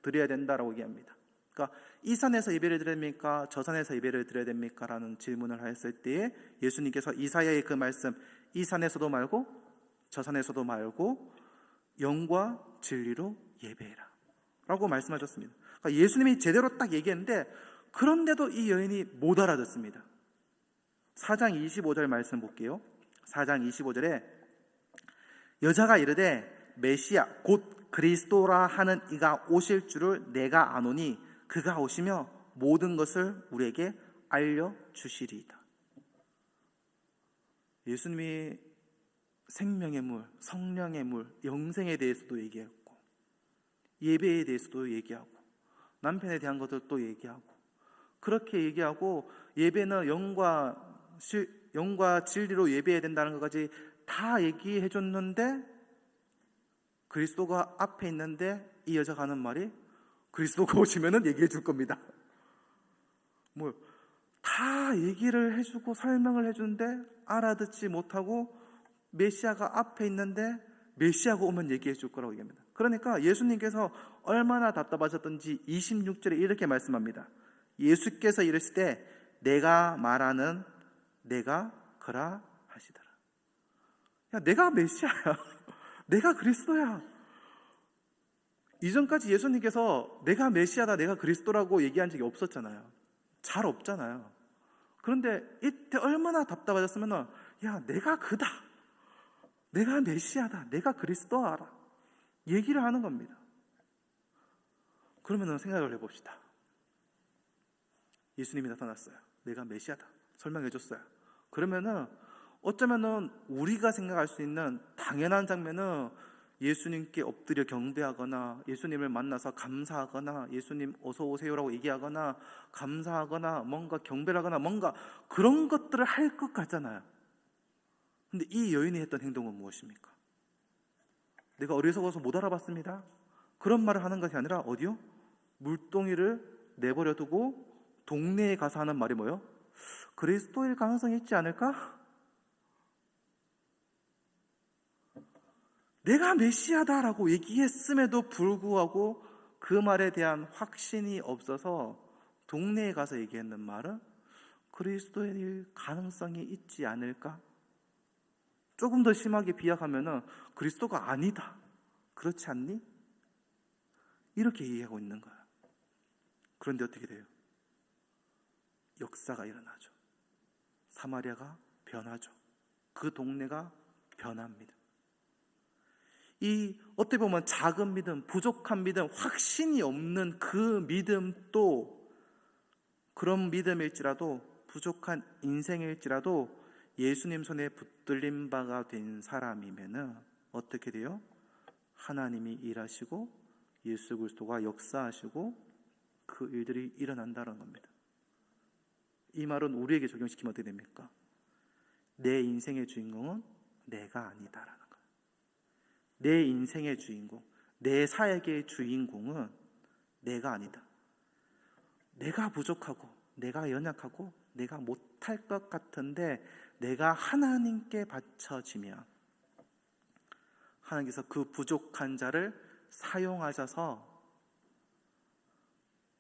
드려야 된다라고 얘기합니다. 그러니까 이 산에서 예배를 드려야 됩니까? 저 산에서 예배를 드려야 됩니까? 라는 질문을 하였을 때에 예수님께서 이사야의 그 말씀, 이 산에서도 말고 저 산에서도 말고 영과 진리로 예배해라 라고 말씀하셨습니다. 그러니까 예수님이 제대로 딱 얘기했는데 그런데도 이 여인이 못 알아듣습니다. 4장 25절 말씀 볼게요. 4장 25절에 여자가 이르되 메시아 곧 그리스도라 하는 이가 오실 줄을 내가 아노니 그가 오시며 모든 것을 우리에게 알려주시리이다. 예수님이 생명의 물, 성령의 물, 영생에 대해서도 얘기했고 예배에 대해서도 얘기하고 남편에 대한 것들도 얘기하고 그렇게 얘기하고 예배는 영과 진리로 예배해야 된다는 것까지 다 얘기해 줬는데 그리스도가 앞에 있는데 이 여자가 하는 말이 그리스도가 오시면은 얘기해 줄 겁니다. 다 얘기를 해주고 설명을 해주는데 알아듣지 못하고 메시아가 앞에 있는데 메시아가 오면 얘기해 줄 거라고 얘기합니다. 그러니까 예수님께서 얼마나 답답하셨던지 26절에 이렇게 말씀합니다. 예수께서 이르시되 내가 말하는 내가 그라 하시더라. 야, 내가 메시아야. 내가 그리스도야. 이전까지 예수님께서 내가 메시아다, 내가 그리스도라고 얘기한 적이 없었잖아요. 잘 없잖아요. 그런데 이때 얼마나 답답하셨으면 야, 내가 그다. 내가 메시아다. 내가 그리스도라. 얘기를 하는 겁니다. 그러면 생각을 해봅시다. 예수님이 나타났어요. 내가 메시아다. 설명해 줬어요. 그러면은 어쩌면은 우리가 생각할 수 있는 당연한 장면은 예수님께 엎드려 경배하거나 예수님을 만나서 감사하거나 예수님 어서 오세요라고 얘기하거나 감사하거나 뭔가 경배를 하거나 뭔가 그런 것들을 할 것 같잖아요. 근데 이 여인이 했던 행동은 무엇입니까? 내가 어리석어서 못 알아봤습니다. 그런 말을 하는 것이 아니라 어디요? 물동이를 내버려 두고 동네에 가서 하는 말이 뭐예요? 그리스도일 가능성이 있지 않을까? 내가 메시아다라고 얘기했음에도 불구하고 그 말에 대한 확신이 없어서 동네에 가서 얘기했는 말은 그리스도일 가능성이 있지 않을까? 조금 더 심하게 비약하면은 그리스도가 아니다. 그렇지 않니? 이렇게 얘기하고 있는 거야. 그런데 어떻게 돼요? 역사가 일어나죠. 사마리아가 변하죠. 그 동네가 변합니다. 이 어떻게 보면 작은 믿음, 부족한 믿음, 확신이 없는 그 믿음도, 그런 믿음일지라도, 부족한 인생일지라도 예수님 손에 붙들린 바가 된 사람이면은 어떻게 돼요? 하나님이 일하시고 예수 그리스도가 역사하시고 그 일들이 일어난다는 겁니다. 이 말은 우리에게 적용시키면 어떻게 됩니까? 내 인생의 주인공은 내가 아니다라는 거예요. 내 인생의 주인공, 내 사역의 주인공은 내가 아니다. 내가 부족하고 내가 연약하고 내가 못할 것 같은데 내가 하나님께 바쳐지면 하나님께서 그 부족한 자를 사용하셔서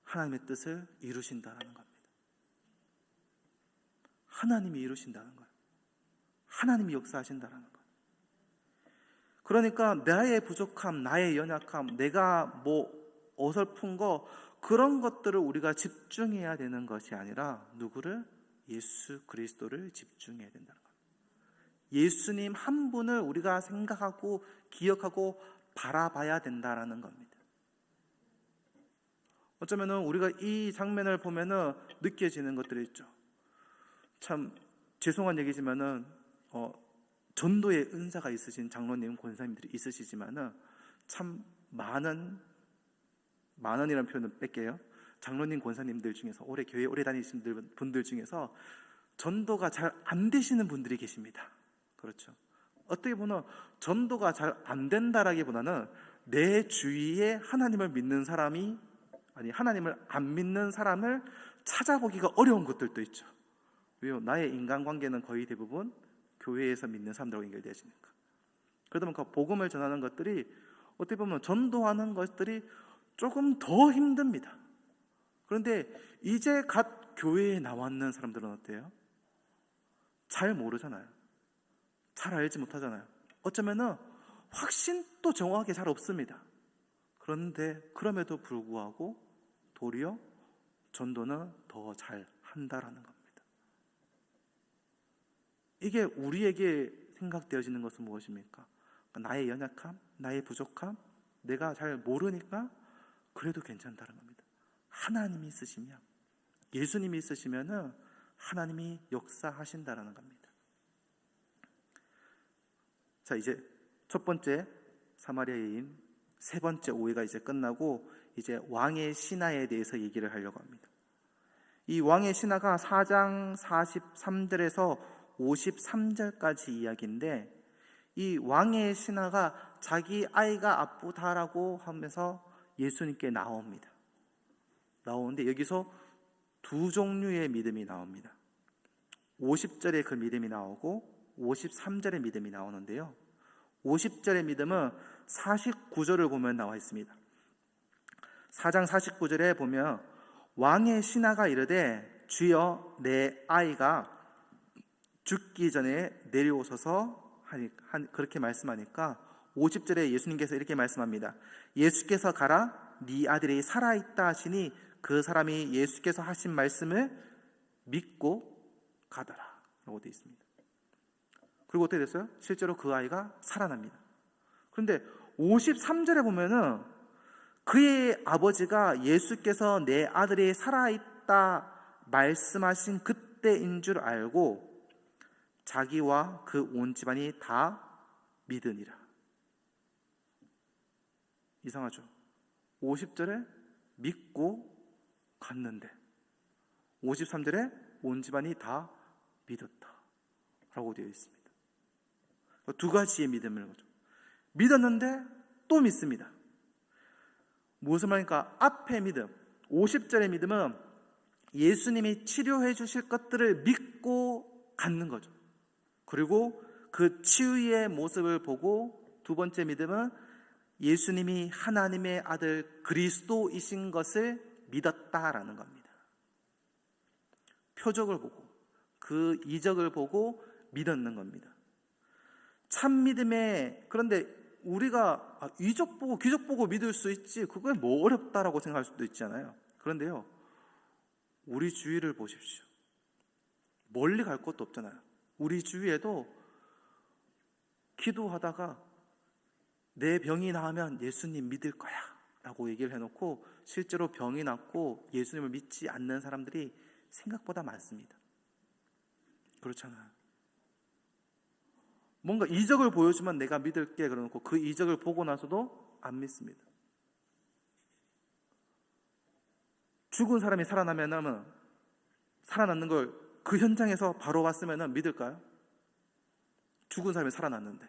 하나님의 뜻을 이루신다는 겁니다. 하나님이 이루신다는 거예요. 하나님이 역사하신다는 거예요. 그러니까 나의 부족함, 나의 연약함, 내가 뭐 어설픈 거, 그런 것들을 우리가 집중해야 되는 것이 아니라 누구를? 예수 그리스도를 집중해야 된다는 거예요. 예수님 한 분을 우리가 생각하고 기억하고 바라봐야 된다는 겁니다. 어쩌면은 우리가 이 장면을 보면은 느껴지는 것들이 있죠. 참 죄송한 얘기지만은 전도의 은사가 있으신 장로님, 권사님들이 있으시지만은 참 많은이라는 표현은 뺄게요. 장로님, 권사님들 중에서 교회 오래 다니시는 분들 중에서 전도가 잘 안 되시는 분들이 계십니다. 그렇죠. 어떻게 보면 전도가 잘 안 된다라기보다는 내 주위에 하나님을 믿는 사람이, 아니 하나님을 안 믿는 사람을 찾아보기가 어려운 것들도 있죠. 왜요? 나의 인간관계는 거의 대부분 교회에서 믿는 사람들하고 연결되어지니까. 그러다 보니까 복음을 전하는 것들이 어떻게 보면 전도하는 것들이 조금 더 힘듭니다. 그런데 이제 갓 교회에 나왔는 사람들은 어때요? 잘 모르잖아요. 잘 알지 못하잖아요. 어쩌면은 확신도 정확하게 잘 없습니다. 그런데 그럼에도 불구하고 도리어 전도는 더 잘 한다라는 겁니다. 이게 우리에게 생각되어지는 것은 무엇입니까? 나의 연약함, 나의 부족함, 내가 잘 모르니까 그래도 괜찮다는 겁니다. 하나님이 있으시면, 예수님이 있으시면은 하나님이 역사하신다라는 겁니다. 자, 이제 첫 번째 사마리아 여인, 세 번째 오해가 이제 끝나고 이제 왕의 신하에 대해서 얘기를 하려고 합니다. 이 왕의 신하가 4장 43절에서 53절까지 이야기인데, 이 왕의 신하가 자기 아이가 아프다라고 하면서 예수님께 나옵니다. 나오는데 여기서 두 종류의 믿음이 나옵니다. 50절에 그 믿음이 나오고 53절의 믿음이 나오는데요. 50절의 믿음은 49절을 보면 나와 있습니다. 4장 49절에 보면 왕의 신하가 이르되 주여 내 아이가 죽기 전에 내려오소서 그렇게 말씀하니까 50절에 예수님께서 이렇게 말씀합니다. 예수께서 가라 네 아들이 살아있다 하시니 그 사람이 예수께서 하신 말씀을 믿고 가더라 라고 되어 있습니다. 그리고 어떻게 됐어요? 실제로 그 아이가 살아납니다. 그런데 53절에 보면은 그의 아버지가 예수께서 내 아들이 살아있다 말씀하신 그때인 줄 알고 자기와 그 온 집안이 다 믿으니라. 이상하죠? 50절에 믿고 갔는데 53절에 온 집안이 다 믿었다 라고 되어 있습니다. 두 가지의 믿음을 거죠. 믿었는데 또 믿습니다. 무슨 말입니까? 앞의 믿음, 50절의 믿음은 예수님이 치료해 주실 것들을 믿고 갖는 거죠. 그리고 그 치유의 모습을 보고 두 번째 믿음은 예수님이 하나님의 아들 그리스도이신 것을 믿었다라는 겁니다. 표적을 보고 그 이적을 보고 믿었는 겁니다. 참 믿음에, 그런데 우리가 이적 보고 기적 보고 믿을 수 있지, 그게 뭐 어렵다라고 생각할 수도 있잖아요. 그런데요, 우리 주위를 보십시오. 멀리 갈 것도 없잖아요. 우리 주위에도 기도하다가 내 병이 나으면 예수님 믿을 거야 라고 얘기를 해놓고 실제로 병이 낫고 예수님을 믿지 않는 사람들이 생각보다 많습니다. 그렇잖아요. 뭔가 이적을 보여주면 내가 믿을게 그러놓고 그 이적을 보고 나서도 안 믿습니다. 죽은 사람이 살아나면 살아났는 걸 그 현장에서 바로 봤으면 믿을까요? 죽은 사람이 살아났는데,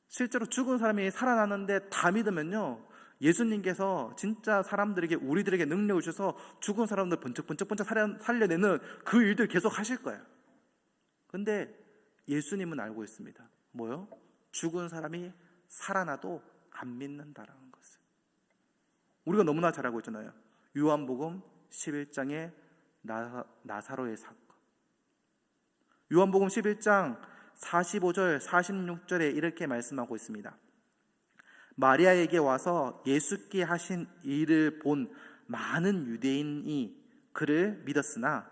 실제로 죽은 사람이 살아났는데 다 믿으면요, 예수님께서 진짜 사람들에게, 우리들에게 능력을 주셔서 죽은 사람들 번쩍번쩍 살려내는 그 일들 계속 하실 거예요. 근데 예수님은 알고 있습니다. 뭐요? 죽은 사람이 살아나도 안 믿는다라는 것을. 우리가 너무나 잘 알고 있잖아요. 요한복음 11장의 나사로의 사건. 요한복음 11장 45절 46절에 이렇게 말씀하고 있습니다. 마리아에게 와서 예수께 하신 일을 본 많은 유대인이 그를 믿었으나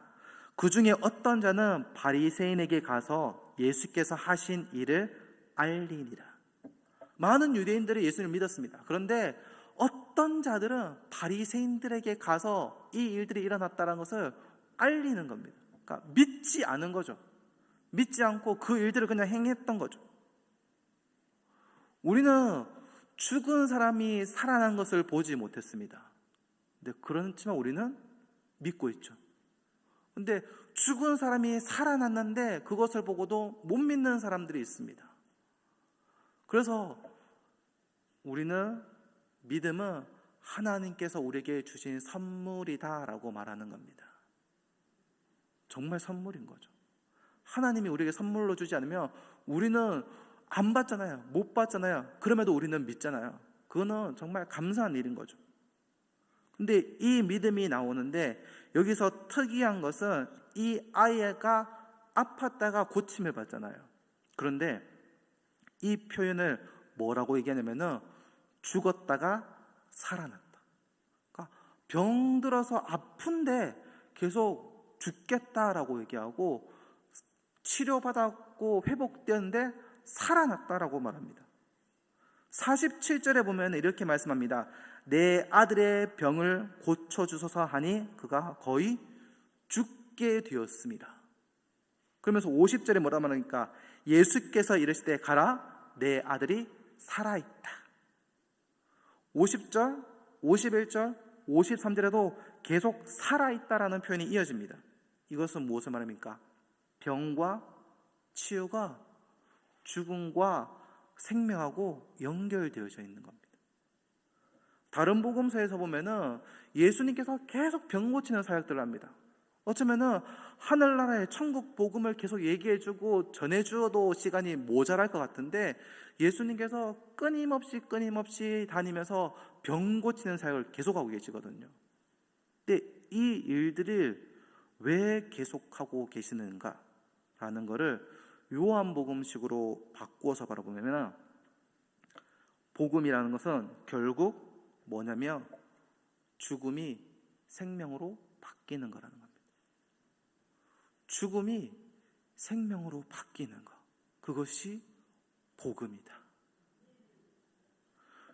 그 중에 어떤 자는 바리새인에게 가서 예수께서 하신 일을 알리니라. 많은 유대인들이 예수님을 믿었습니다. 그런데 어떤 자들은 바리새인들에게 가서 이 일들이 일어났다는 것을 알리는 겁니다. 그러니까 믿지 않은 거죠. 믿지 않고 그 일들을 그냥 행했던 거죠. 우리는 죽은 사람이 살아난 것을 보지 못했습니다. 근데 그렇지만 우리는 믿고 있죠. 근데 죽은 사람이 살아났는데 그것을 보고도 못 믿는 사람들이 있습니다. 그래서 우리는 믿음은 하나님께서 우리에게 주신 선물이다라고 말하는 겁니다. 정말 선물인 거죠. 하나님이 우리에게 선물로 주지 않으면 우리는 안 받잖아요. 못 받잖아요. 그럼에도 우리는 믿잖아요. 그거는 정말 감사한 일인 거죠. 근데 이 믿음이 나오는데 여기서 특이한 것은 이 아이가 아팠다가 고침을 받잖아요. 그런데 이 표현을 뭐라고 얘기하냐면은 죽었다가 살아났다. 그러니까 병들어서 아픈데 계속 죽겠다라고 얘기하고 치료받았고 회복되었는데 살아났다라고 말합니다. 47절에 보면 이렇게 말씀합니다. 내 아들의 병을 고쳐주소서 하니 그가 거의 죽게 되었습니다. 그러면서 50절에 뭐라 말하니까 예수께서 이르시되 가라 내 아들이 살아있다. 50절, 51절, 53절에도 계속 살아있다라는 표현이 이어집니다. 이것은 무엇을 말합니까? 병과 치유가 죽음과 생명하고 연결되어져 있는 겁니다. 다른 복음서에서 보면은 예수님께서 계속 병 고치는 사역들을 합니다. 어쩌면은 하늘나라의 천국 복음을 계속 얘기해주고 전해주어도 시간이 모자랄 것 같은데 예수님께서 끊임없이 다니면서 병 고치는 사역을 계속하고 계시거든요. 근데 이 일들을 왜 계속하고 계시는가라는 것을 요한복음식으로 바꾸어서 바라보면 복음이라는 것은 결국 뭐냐면 죽음이 생명으로 바뀌는 거라는 겁니다. 죽음이 생명으로 바뀌는 것, 그것이 복음이다.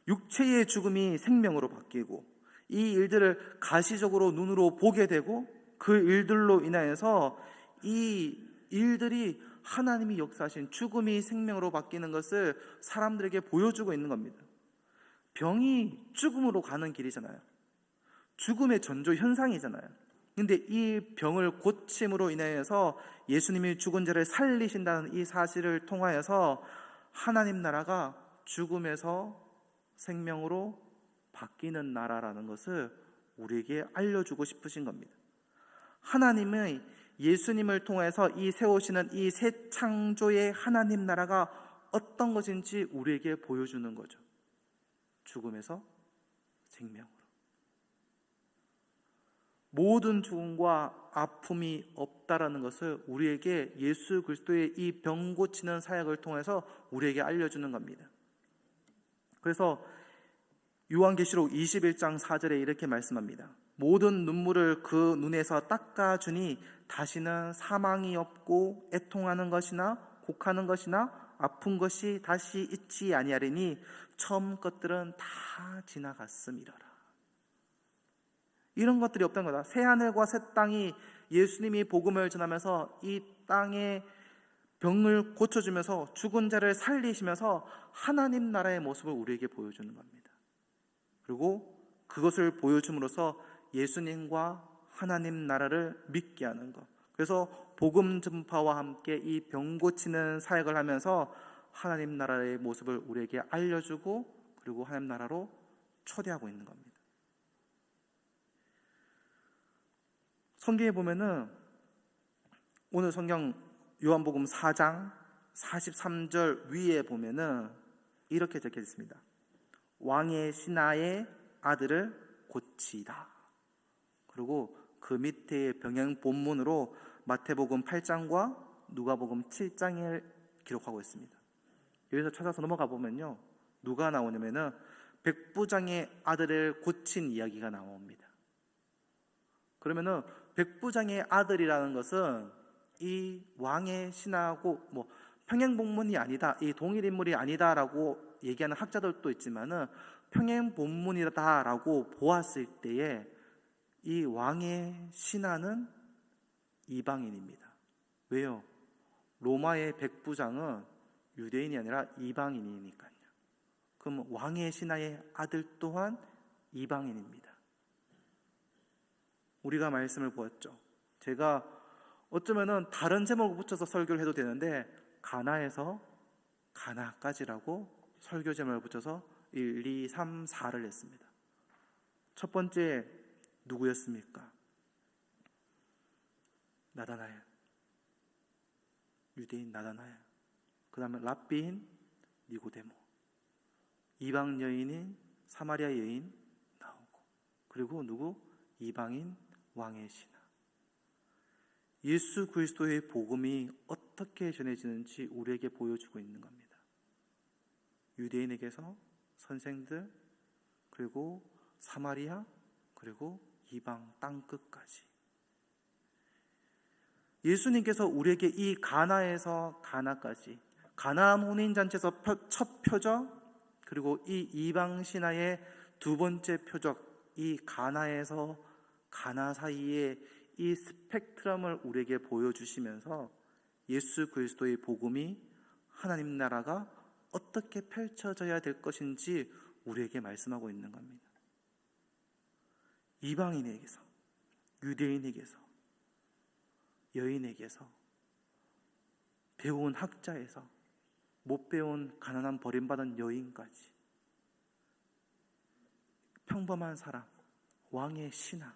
육체의 죽음이 생명으로 바뀌고 이 일들을 가시적으로 눈으로 보게 되고 그 일들로 인하여서 이 일들이 하나님이 역사하신 죽음이 생명으로 바뀌는 것을 사람들에게 보여주고 있는 겁니다. 병이 죽음으로 가는 길이잖아요. 죽음의 전조 현상이잖아요. 근데 이 병을 고침으로 인하여서 예수님이 죽은 자를 살리신다는 이 사실을 통하여서 하나님 나라가 죽음에서 생명으로 바뀌는 나라라는 것을 우리에게 알려주고 싶으신 겁니다. 하나님의 예수님을 통해서 이 세우시는 이 새 창조의 하나님 나라가 어떤 것인지 우리에게 보여주는 거죠. 죽음에서 생명으로. 모든 죽음과 아픔이 없다라는 것을 우리에게 예수 그리스도의 이 병 고치는 사역을 통해서 우리에게 알려주는 겁니다. 그래서 요한계시록 21장 4절에 이렇게 말씀합니다. 모든 눈물을 그 눈에서 닦아주니 다시는 사망이 없고 애통하는 것이나 곡하는 것이나 아픈 것이 다시 있지 아니하리니 처음 것들은 다 지나갔음이로라. 이런 것들이 없던 거다. 새 하늘과 새 땅이 예수님이 복음을 전하면서 이 땅의 병을 고쳐주면서 죽은 자를 살리시면서 하나님 나라의 모습을 우리에게 보여주는 겁니다. 그리고 그것을 보여줌으로써 예수님과 하나님 나라를 믿게 하는 것. 그래서 복음 전파와 함께 이 병 고치는 사역을 하면서 하나님 나라의 모습을 우리에게 알려주고 그리고 하나님 나라로 초대하고 있는 겁니다. 성경에 보면은 오늘 성경 요한복음 4장 43절 위에 보면은 이렇게 적혀 있습니다. 왕의 신하의 아들을 고치다. 그리고 그 밑에 병행 본문으로 마태복음 8장과 누가복음 7장을 기록하고 있습니다. 여기서 찾아서 넘어가 보면요, 누가 나오냐면은 백부장의 아들을 고친 이야기가 나옵니다. 그러면은 백부장의 아들이라는 것은 이 왕의 신하고 평행본문이 아니다, 이 동일 인물이 아니다라고 얘기하는 학자들도 있지만은 평행본문이다라고 보았을 때에 이 왕의 신하는 이방인입니다. 왜요? 로마의 백부장은 유대인이 아니라 이방인이니까요. 그럼 왕의 신하의 아들 또한 이방인입니다. 우리가 말씀을 보았죠. 제가 어쩌면은 다른 제목을 붙여서 설교를 해도 되는데 가나에서 가나까지라고 설교 제목을 붙여서 1, 2, 3, 4를 했습니다. 첫 번째 누구였습니까? 나다나엘, 유대인 나다나엘. 그 다음에 랍비인 니고데모, 이방 여인인 사마리아 여인 나오고, 그리고 누구? 이방인 왕의 신하. 예수 그리스도의 복음이 어떻게 전해지는지 우리에게 보여주고 있는 겁니다. 유대인에게서 선생들, 그리고 사마리아, 그리고 이방 땅끝까지. 예수님께서 우리에게 이 가나에서 가나까지, 가나 혼인잔치에서 첫 표적, 그리고 이 이방 신하의 두 번째 표적, 이 가나에서 가나 사이에 이 스펙트럼을 우리에게 보여주시면서 예수 그리스도의 복음이 하나님 나라가 어떻게 펼쳐져야 될 것인지 우리에게 말씀하고 있는 겁니다. 이방인에게서, 유대인에게서, 여인에게서, 배운 학자에서, 못 배운 가난한 버림받은 여인까지, 평범한 사람, 왕의 신하,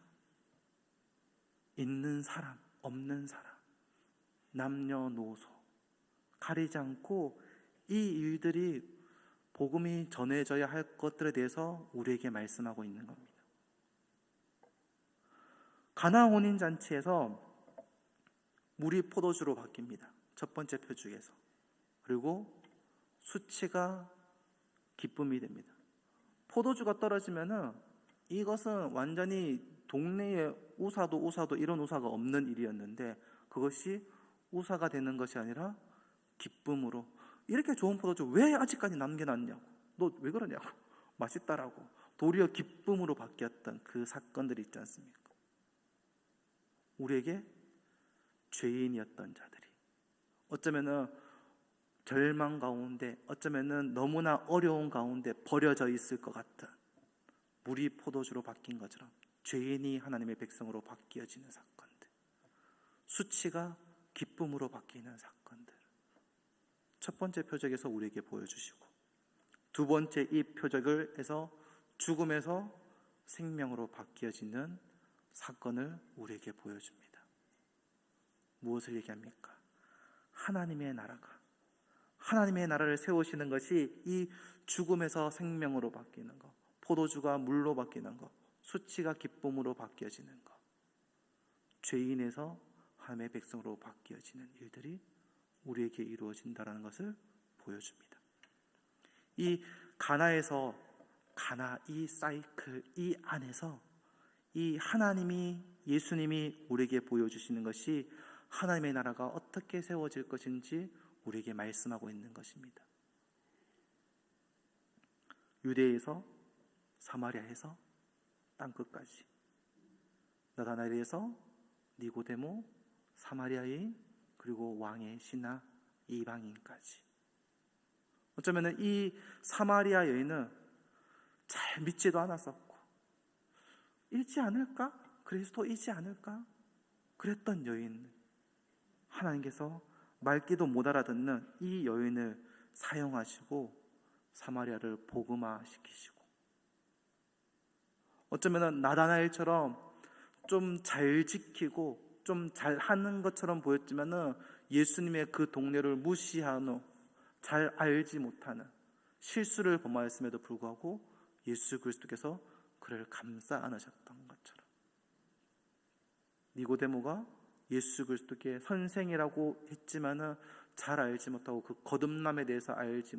있는 사람, 없는 사람, 남녀노소 가리지 않고 이 일들이 복음이 전해져야 할 것들에 대해서 우리에게 말씀하고 있는 겁니다. 가나 혼인잔치에서 물이 포도주로 바뀝니다. 첫 번째 표적에서. 그리고 수치가 기쁨이 됩니다. 포도주가 떨어지면은 이것은 완전히 동네에 우사도 이런 우사가 없는 일이었는데 그것이 우사가 되는 것이 아니라 기쁨으로, 이렇게 좋은 포도주 왜 아직까지 남겨놨냐고, 너 왜 그러냐고, 맛있다라고 도리어 기쁨으로 바뀌었던 그 사건들이 있지 않습니까? 우리에게 죄인이었던 자들이 어쩌면은 절망 가운데, 어쩌면은 너무나 어려운 가운데 버려져 있을 것 같은 물이 포도주로 바뀐 것처럼 죄인이 하나님의 백성으로 바뀌어지는 사건들, 수치가 기쁨으로 바뀌는 사건들, 첫 번째 표적에서 우리에게 보여주시고, 두 번째 이 표적을 해서 죽음에서 생명으로 바뀌어지는 사건을 우리에게 보여줍니다. 무엇을 얘기합니까? 하나님의 나라를 세우시는 것이 이 죽음에서 생명으로 바뀌는 것, 포도주가 물로 바뀌는 것, 수치가 기쁨으로 바뀌어지는 것, 죄인에서 하나님의 백성으로 바뀌어지는 일들이 우리에게 이루어진다는 것을 보여줍니다. 이 가나에서 가나, 이 사이클, 이 안에서 이 하나님이, 예수님이 우리에게 보여주시는 것이 하나님의 나라가 어떻게 세워질 것인지 우리에게 말씀하고 있는 것입니다. 유대에서, 사마리아에서 땅끝까지, 나다나엘에서 니고데모, 사마리아인, 그리고 왕의 신하, 이방인까지. 어쩌면 이 사마리아 여인은 잘 믿지도 않았었고, 있지 않을까? 그리스도이지 않을까? 그랬던 여인, 하나님께서 말귀도 못 알아듣는 이 여인을 사용하시고 사마리아를 복음화시키시고, 어쩌면 나다나엘처럼 좀 잘 지키고 좀 잘하는 것처럼 보였지만 예수님의 그 동료를 무시하는, 잘 알지 못하는, 실수를 범하였음에도 불구하고 예수 그리스도께서 그를 감싸 안으셨던 것처럼, 니고데모가 예수 그리스도께 선생이라고 했지만 잘 알지 못하고 그 거듭남에 대해서 알지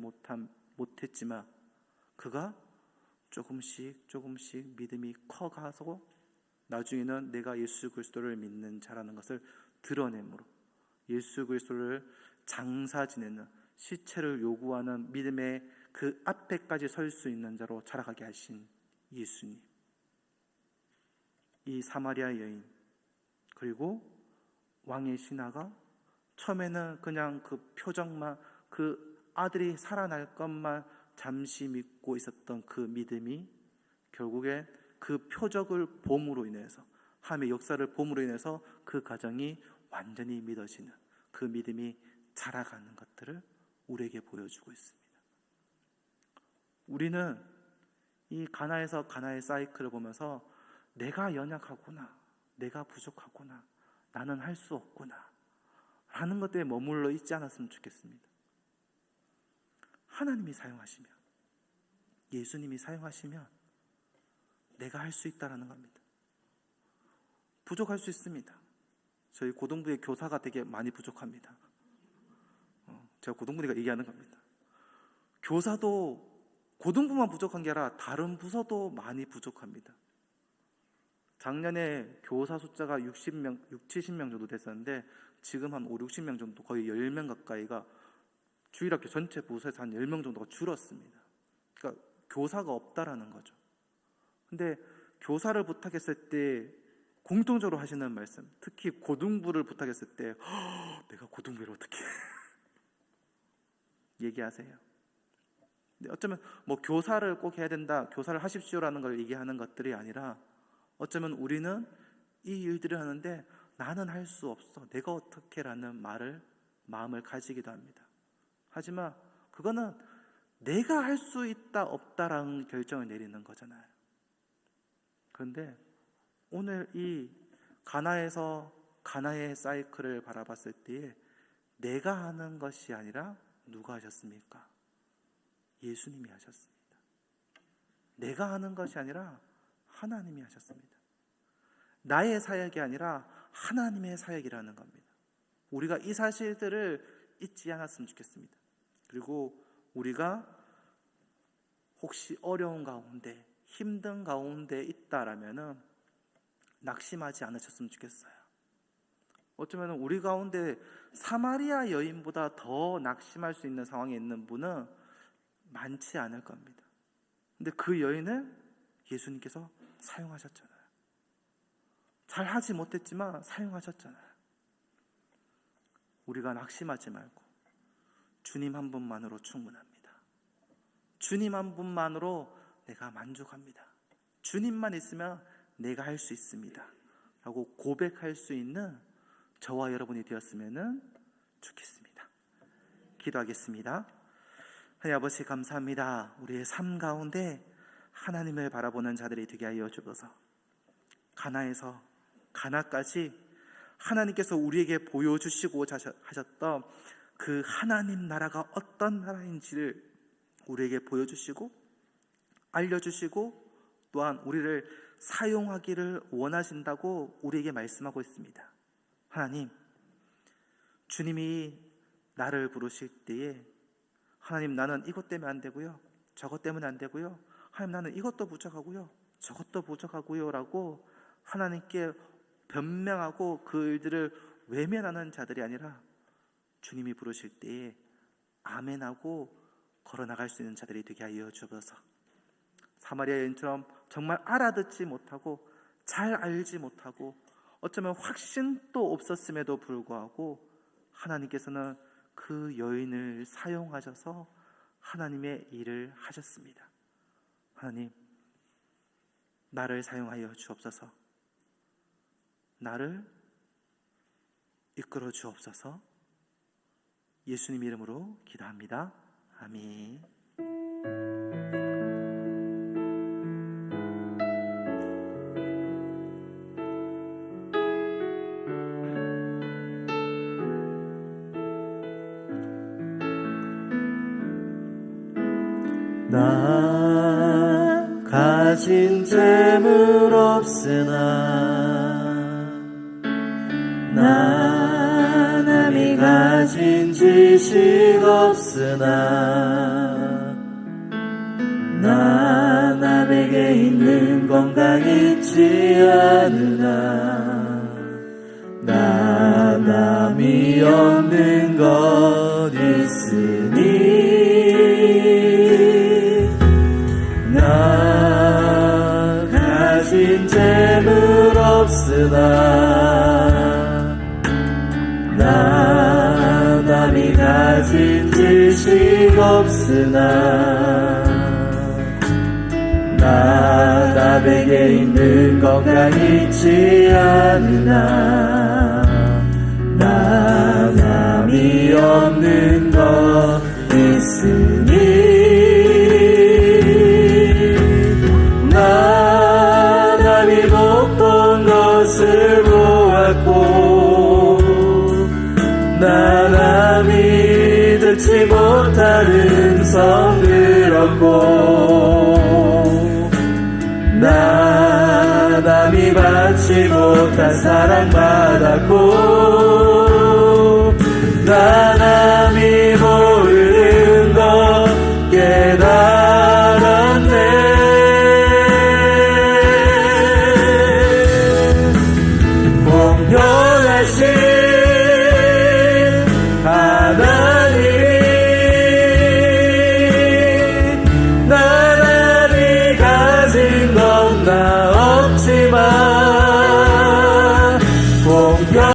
못했지만 그가 조금씩 믿음이 커가서 나중에는 내가 예수 그리스도를 믿는 자라는 것을 드러내므로 예수 그리스도를 장사 지내는, 시체를 요구하는 믿음의 그 앞에까지 설 수 있는 자로 자라가게 하신 예수님, 이 사마리아 여인 그리고 왕의 신하가 처음에는 그냥 그 표정만, 그 아들이 살아날 것만 잠시 믿고 있었던 그 믿음이 결국에 그 표적을 봄으로 인해서, 하나님의 역사를 봄으로 인해서 그 가정이 완전히 믿어지는, 그 믿음이 자라가는 것들을 우리에게 보여주고 있습니다. 우리는 이 가나에서 가나의 사이클을 보면서 내가 연약하구나, 내가 부족하구나, 나는 할 수 없구나 라는 것들에 머물러 있지 않았으면 좋겠습니다. 하나님이 사용하시면, 예수님이 사용하시면 내가 할 수 있다라는 겁니다. 부족할 수 있습니다. 저희 고등부의 교사가 되게 많이 부족합니다. 제가 고등부니까 얘기하는 겁니다. 교사도 고등부만 부족한 게 아니라 다른 부서도 많이 부족합니다. 작년에 교사 숫자가 60명, 70명 정도 됐었는데 지금 한 5, 60명 정도, 거의 10명 가까이가 주일학교 전체 부서에서 한 10명 정도가 줄었습니다. 그러니까 교사가 없다라는 거죠. 근데 교사를 부탁했을 때 공통적으로 하시는 말씀, 특히 고등부를 부탁했을 때 내가 고등부를 어떻게 얘기하세요. 근데 어쩌면 뭐 교사를 꼭 해야 된다, 교사를 하십시오라는 걸 얘기하는 것들이 아니라 어쩌면 우리는 이 일들을 하는데 나는 할 수 없어, 내가 어떻게 라는 마음을 가지기도 합니다. 하지만 그거는 내가 할 수 있다 없다라는 결정을 내리는 거잖아요. 그런데 오늘 이 가나에서 가나의 사이클을 바라봤을 때에 내가 하는 것이 아니라 누가 하셨습니까? 예수님이 하셨습니다. 내가 하는 것이 아니라 하나님이 하셨습니다. 나의 사역이 아니라 하나님의 사역이라는 겁니다. 우리가 이 사실들을 잊지 않았으면 좋겠습니다. 그리고 우리가 혹시 어려운 가운데, 힘든 가운데 있다라면은 낙심하지 않으셨으면 좋겠어요. 어쩌면 우리 가운데 사마리아 여인보다 더 낙심할 수 있는 상황에 있는 분은 많지 않을 겁니다. 근데 그 여인을 예수님께서 사용하셨잖아요. 잘 하지 못했지만 사용하셨잖아요. 우리가 낙심하지 말고 주님 한 분만으로 충분합니다. 주님 한 분만으로 내가 만족합니다. 주님만 있으면 내가 할 수 있습니다 라고 고백할 수 있는 저와 여러분이 되었으면 좋겠습니다. 기도하겠습니다. 하나님 아버지 감사합니다. 우리의 삶 가운데 하나님을 바라보는 자들이 되게 하여 주셔서 가나에서 가나까지 하나님께서 우리에게 보여주시고자 하셨던 그 하나님 나라가 어떤 나라인지를 우리에게 보여주시고 알려주시고 또한 우리를 사용하기를 원하신다고 우리에게 말씀하고 있습니다. 하나님, 주님이 나를 부르실 때에 하나님 나는 이것 때문에 안 되고요, 저것 때문에 안 되고요, 하나님 나는 이것도 부족하고요, 저것도 부족하고요 라고 하나님께 변명하고 그 일들을 외면하는 자들이 아니라 주님이 부르실 때에 아멘하고 걸어나갈 수 있는 자들이 되게 하여 주옵소서. 사마리아 여인처럼 정말 알아듣지 못하고 잘 알지 못하고 어쩌면 확신도 없었음에도 불구하고 하나님께서는 그 여인을 사용하셔서 하나님의 일을 하셨습니다. 하나님, 나를 사용하여 주옵소서. 나를 이끌어 주옵소서. 예수님 이름으로 기도합니다. 아멘. 나 가진 재물 없으나 나 남이 가진 지식 없으나 나 남에게 있는 건강 있지 않으나 나 남이 없는 것 있으니 나 가진 재물 없으나 나 남이 가진 지식 없으나 나 남에게 있는 건강 있지 않으나 나 남이 없는 것 있으니 나 남이 못 본 것을 보았고 나 남이 듣지 못한 음성 들었고 나 남이 받지 못한 사랑 받았고 나